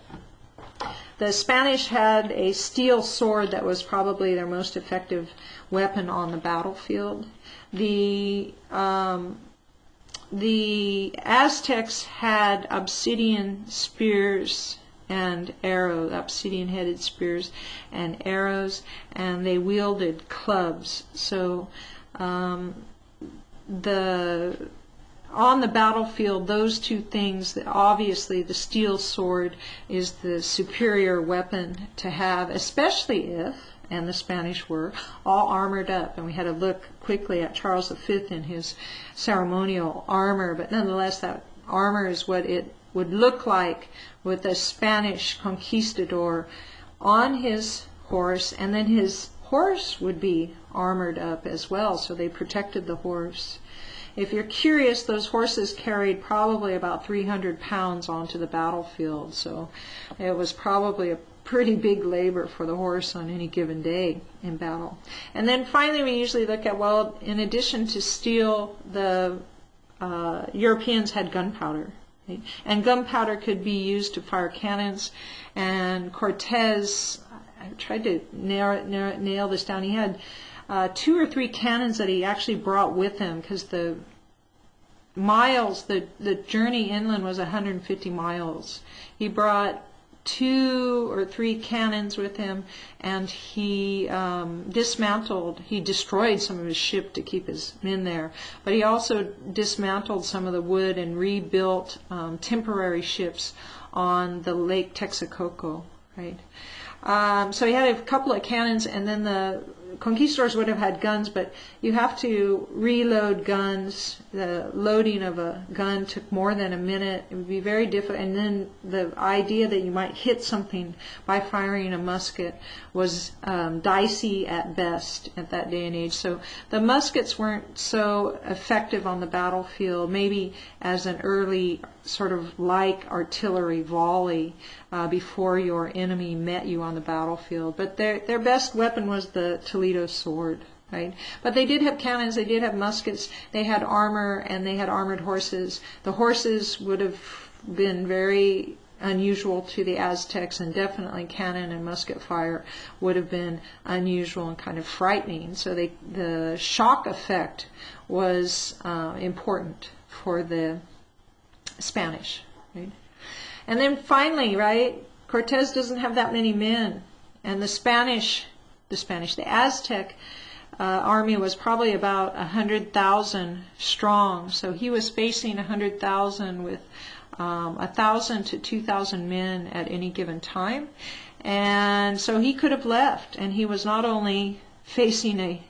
the Spanish had a steel sword that was probably their most effective weapon on the battlefield. The Aztecs had obsidian spears and arrows, obsidian-headed spears and arrows, and they wielded clubs. So on the battlefield, those two things, obviously the steel sword is the superior weapon to have, especially if, and the Spanish were, all armored up. And we had to look quickly at Charles V in his ceremonial armor, but nonetheless that armor is what it would look like with a Spanish conquistador on his horse, and then his horse would be armored up as well, so they protected the horse. If you're curious, those horses carried probably about 300 pounds onto the battlefield, so it was probably a pretty big labor for the horse on any given day in battle. And then finally we usually look at, well, in addition to steel, the Europeans had gunpowder. Right? And gunpowder could be used to fire cannons, and Cortez, I tried to nail this down, he had 2 or 3 cannons that he actually brought with him, because the miles, the journey inland was 150 miles. He brought 2 or 3 cannons with him, and he destroyed some of his ship to keep his men there, but he also dismantled some of the wood and rebuilt temporary ships on the Lake Texcoco, right? So he had a couple of cannons, and then the conquistadors would have had guns, but you have to reload guns. The loading of a gun took more than a minute. It would be very difficult, and then the idea that you might hit something by firing a musket was dicey at best at that day and age. So the muskets weren't so effective on the battlefield, maybe as an early sort of like artillery volley before your enemy met you on the battlefield. But their best weapon was the Toledo sword, right? But they did have cannons, they did have muskets, they had armor, and they had armored horses. The horses would have been very unusual to the Aztecs, and definitely cannon and musket fire would have been unusual and kind of frightening. So the shock effect was important for the Spanish, right? And then finally, right, Cortez doesn't have that many men, and the Aztec army was probably about 100,000 strong. So he was facing 100,000 with 1,000 to 2,000 men at any given time, and so he could have left. And he was not only facing a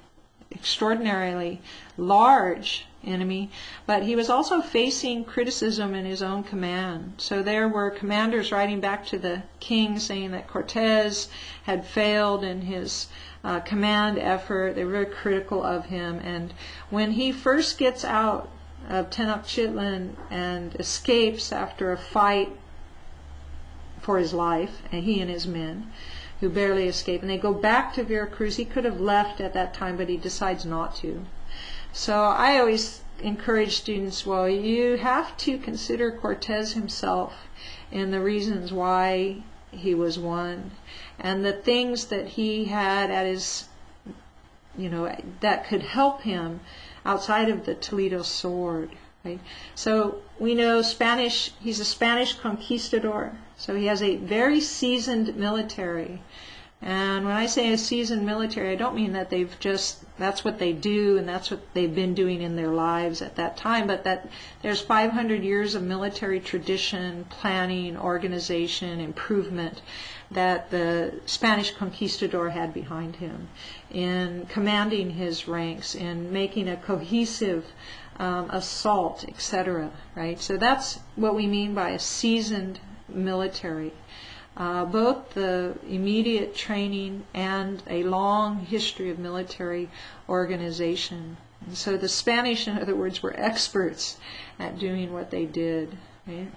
extraordinarily large enemy, but he was also facing criticism in his own command. So there were commanders writing back to the king saying that Cortez had failed in his command effort. They were very critical of him, and when he first gets out of Tenochtitlan and escapes after a fight for his life, and he and his men who barely escape, and they go back to Veracruz. He could have left at that time, but he decides not to. So I always encourage students, well, you have to consider Cortez himself and the reasons why he was won, and the things that he had at his, that could help him outside of the Toledo sword. Right? So we know he's a Spanish conquistador, so he has a very seasoned military. And when I say a seasoned military, I don't mean that that's what they do and that's what they've been doing in their lives at that time, but that there's 500 years of military tradition, planning, organization, improvement that the Spanish conquistador had behind him in commanding his ranks, in making a cohesive assault, etc. Right? So that's what we mean by a seasoned military. both the immediate training and a long history of military organization. And so the Spanish, in other words, were experts at doing what they did. Right?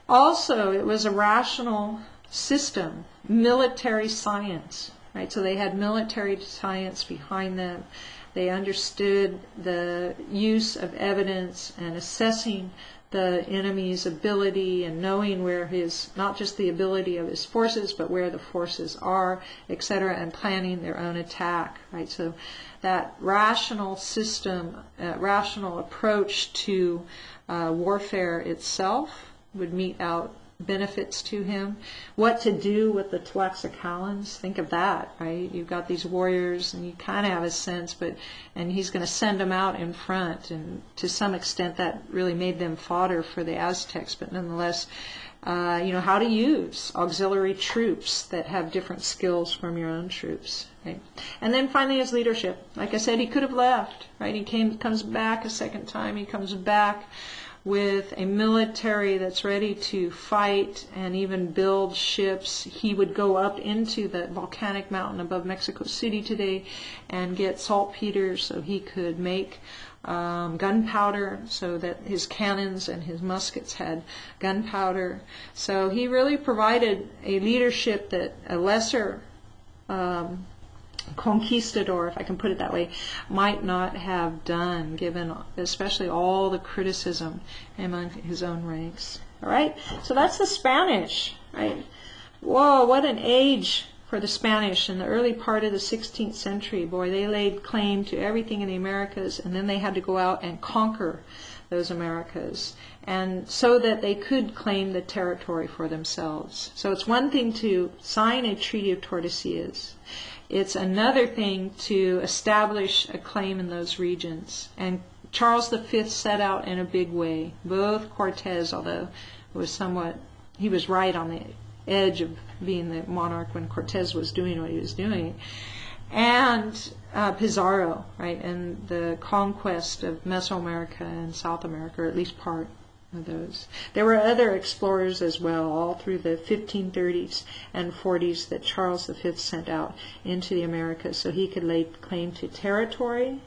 Also, it was a rational system, military science. Right? So they had military science behind them. They understood the use of evidence and assessing the enemy's ability and knowing where his, not just the ability of his forces, but where the forces are, etc., and planning their own attack. Right? So that rational system, rational approach to warfare itself would mete out benefits to him. What to do with the Tlaxcalans, think of that, right? You've got these warriors and you kind of have a sense, and he's going to send them out in front, and to some extent that really made them fodder for the Aztecs, but nonetheless, how to use auxiliary troops that have different skills from your own troops. Right? And then finally his leadership. Like I said, he could have left, right? He comes back a second time, he comes back with a military that's ready to fight and even build ships. He would go up into the volcanic mountain above Mexico City today and get saltpeter so he could make gunpowder, so that his cannons and his muskets had gunpowder. So he really provided a leadership that a lesser conquistador, if I can put it that way, might not have done, given especially all the criticism among his own ranks. All right, so that's the Spanish. Right? Whoa, what an age for the Spanish in the early part of the 16th century. Boy, they laid claim to everything in the Americas, and then they had to go out and conquer those Americas, and so that they could claim the territory for themselves. So it's one thing to sign a Treaty of Tordesillas. It's another thing to establish a claim in those regions. And Charles V set out in a big way. Both Cortez, although he was right on the edge of being the monarch when Cortez was doing what he was doing, and Pizarro, right, and the conquest of Mesoamerica and South America, or at least part of those. There were other explorers as well, all through the 1530s and 40s, that Charles V sent out into the Americas so he could lay claim to territory,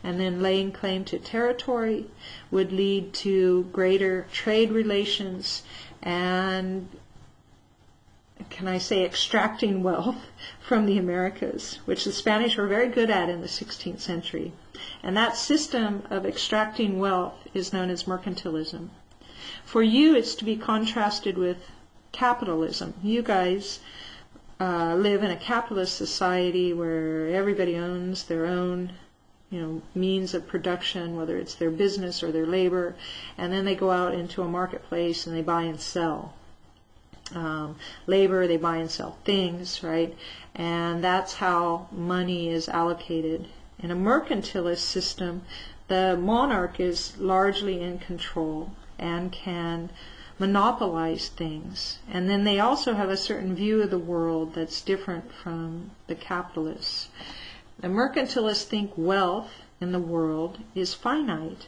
and then laying claim to territory would lead to greater trade relations and, can I say, extracting wealth from the Americas, which the Spanish were very good at in the 16th century. And that system of extracting wealth is known as mercantilism. For you, it's to be contrasted with capitalism. You guys live in a capitalist society where everybody owns their own means of production, whether it's their business or their labor, and then they go out into a marketplace and they buy and sell. Labor, they buy and sell things, right? And that's how money is allocated. In a mercantilist system, the monarch is largely in control and can monopolize things. And then they also have a certain view of the world that's different from the capitalists. The mercantilists think wealth in the world is finite.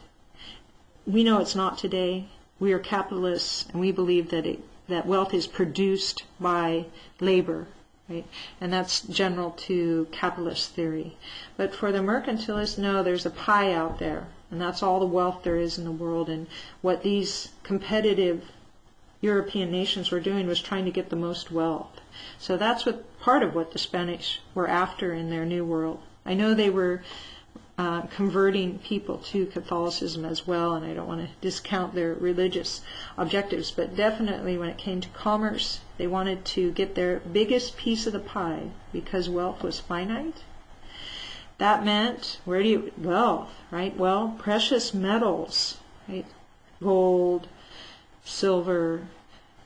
We know it's not today. We are capitalists, and we believe that wealth is produced by labor, right? And that's general to capitalist theory. But for the mercantilists, no, there's a pie out there, and that's all the wealth there is in the world. And what these competitive European nations were doing was trying to get the most wealth. So that's part of what the Spanish were after in their New World. I know they were converting people to Catholicism as well, and I don't want to discount their religious objectives, but definitely when it came to commerce, they wanted to get their biggest piece of the pie because wealth was finite. That meant, wealth, right? Well, precious metals, right? Gold, silver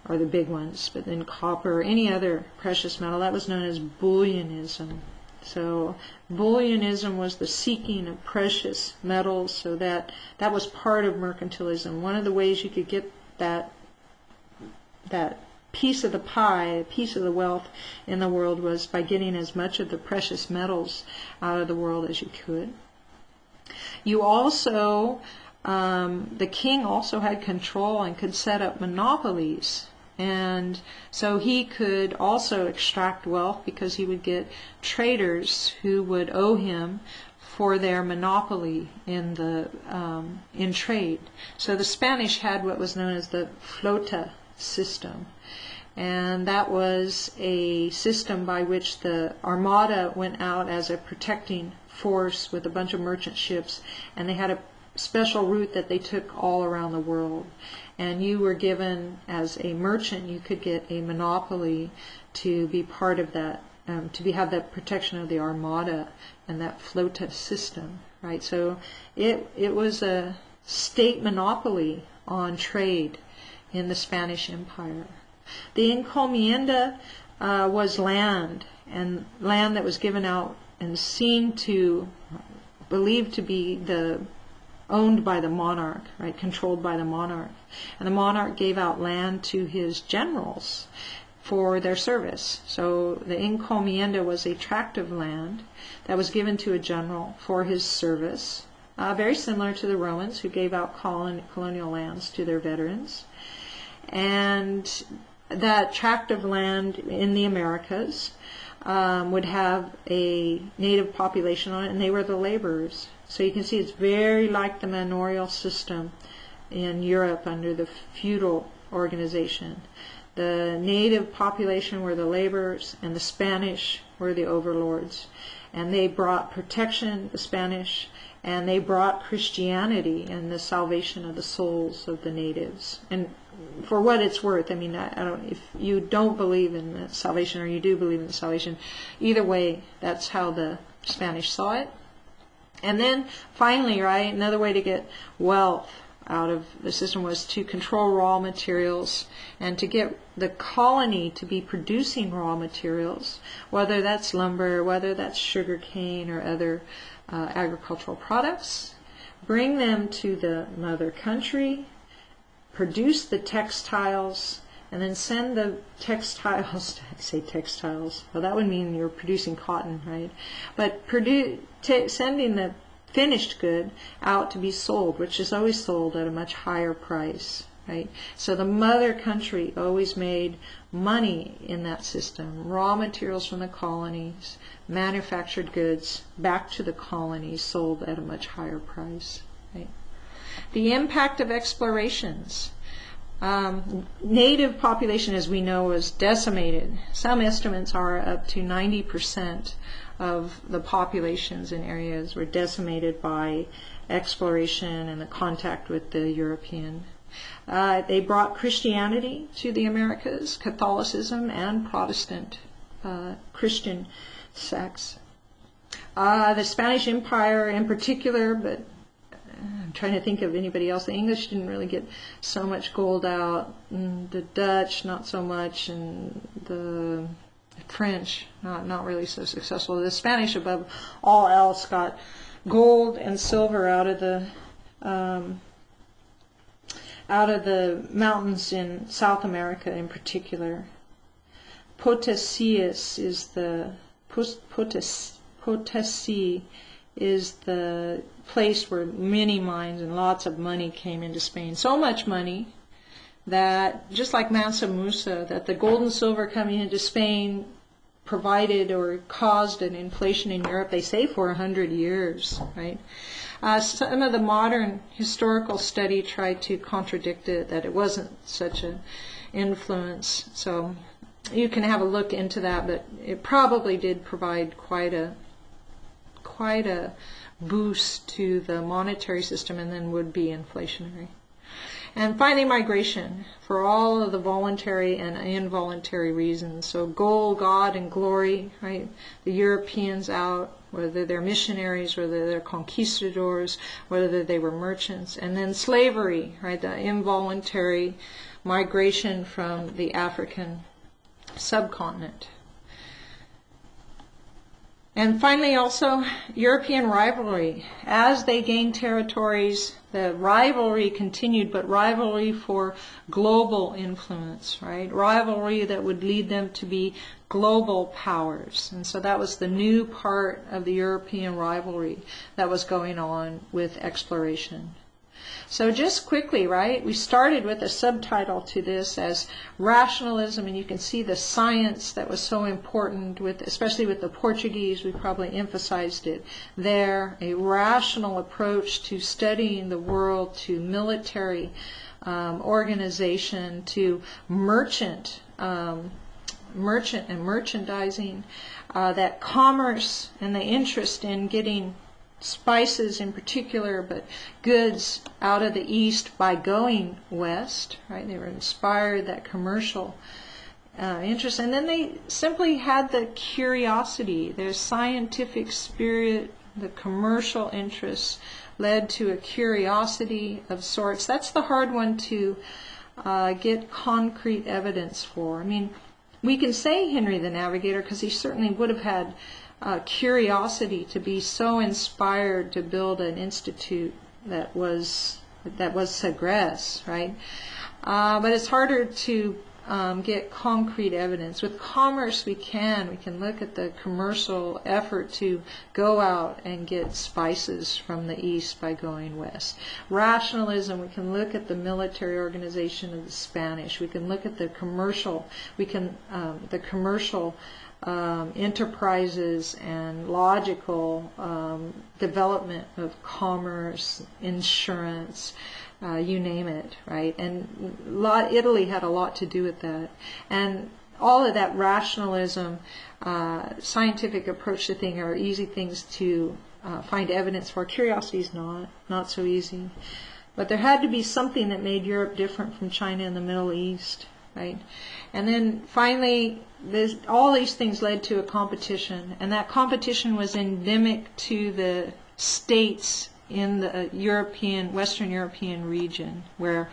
are the big ones, but then copper or any other precious metal, that was known as bullionism. So bullionism was the seeking of precious metals, so that was part of mercantilism. One of the ways you could get that piece of the pie, a piece of the wealth in the world, was by getting as much of the precious metals out of the world as you could. You also, the king also had control and could set up monopolies. And so he could also extract wealth because he would get traders who would owe him for their monopoly in the in trade. So the Spanish had what was known as the flota system, and that was a system by which the armada went out as a protecting force with a bunch of merchant ships, and they had a special route that they took all around the world. And you were given, as a merchant, you could get a monopoly to be part of that, have that protection of the armada and that flota system, right? So it was a state monopoly on trade in the Spanish Empire. The encomienda was land, and land that was given out and believed to be owned by the monarch, right, controlled by the monarch. And the monarch gave out land to his generals for their service. So the encomienda was a tract of land that was given to a general for his service, very similar to the Romans, who gave out colonial lands to their veterans. And that tract of land in the Americas would have a native population on it, and they were the laborers. So you can see it's very like the manorial system in Europe under the feudal organization. The native population were the laborers, and the Spanish were the overlords. And they brought protection, the Spanish, and they brought Christianity and the salvation of the souls of the natives. And for what it's worth, I mean, I don't, if you don't believe in the salvation or you do believe in the salvation, either way, that's how the Spanish saw it. And then finally, right, another way to get wealth out of the system was to control raw materials and to get the colony to be producing raw materials, whether that's lumber, whether that's sugar cane or other agricultural products, bring them to the mother country, produce the textiles, and then send the textiles, I say textiles, well that would mean you're producing cotton, right? But sending the finished good out to be sold, which is always sold at a much higher price, right? So the mother country always made money in that system. Raw materials from the colonies, manufactured goods back to the colonies, sold at a much higher price, right? The impact of explorations. Native population, as we know, was decimated. Some estimates are up to 90% of the populations in areas were decimated by exploration and the contact with the European. They brought Christianity to the Americas, Catholicism and Protestant Christian sects. The Spanish Empire in particular, but I'm trying to think of anybody else. The English didn't really get so much gold out, and the Dutch not so much, and the French not really so successful. The Spanish, above all else, got gold and silver out of the mountains in South America in particular. Potosí is the place where many mines and lots of money came into Spain. So much money that, just like Mansa Musa, that the gold and silver coming into Spain provided or caused an inflation in Europe, they say, for 100 years, right? Some of the modern historical study tried to contradict it, that it wasn't such an influence. So you can have a look into that, but it probably did provide quite a boost to the monetary system, and then would be inflationary. And finally, migration, for all of the voluntary and involuntary reasons. So gold, God, and glory, right? The Europeans out, whether they're missionaries, whether they're conquistadors, whether they were merchants. And then slavery, right? The involuntary migration from the African subcontinent. And finally, also, European rivalry. As they gained territories, the rivalry continued, but rivalry for global influence, right? Rivalry that would lead them to be global powers. And so that was the new part of the European rivalry that was going on with exploration. So just quickly, right, we started with a subtitle to this as rationalism, and you can see the science that was so important, especially with the Portuguese. We probably emphasized it there. A rational approach to studying the world, to military organization, to merchant and merchandising, that commerce and the interest in getting spices in particular, but goods out of the east by going west, right? They were inspired, that commercial interest. And then they simply had the curiosity, their scientific spirit, the commercial interests led to a curiosity of sorts. That's the hard one to get concrete evidence for. I mean, we can say Henry the Navigator because he certainly would have had curiosity to be so inspired to build an institute that was Sagres, right? But it's harder to get concrete evidence. With commerce, we can look at the commercial effort to go out and get spices from the east by going west. Rationalism, we can look at the military organization of the Spanish. We can look at the commercial. Enterprises and logical development of commerce, insurance, you name it, right? And Italy had a lot to do with that. And all of that rationalism, scientific approach to things are easy things to find evidence for. Curiosity is not so easy. But there had to be something that made Europe different from China and the Middle East, right? And then finally, all these things led to a competition, and that competition was endemic to the states in the Western European region, where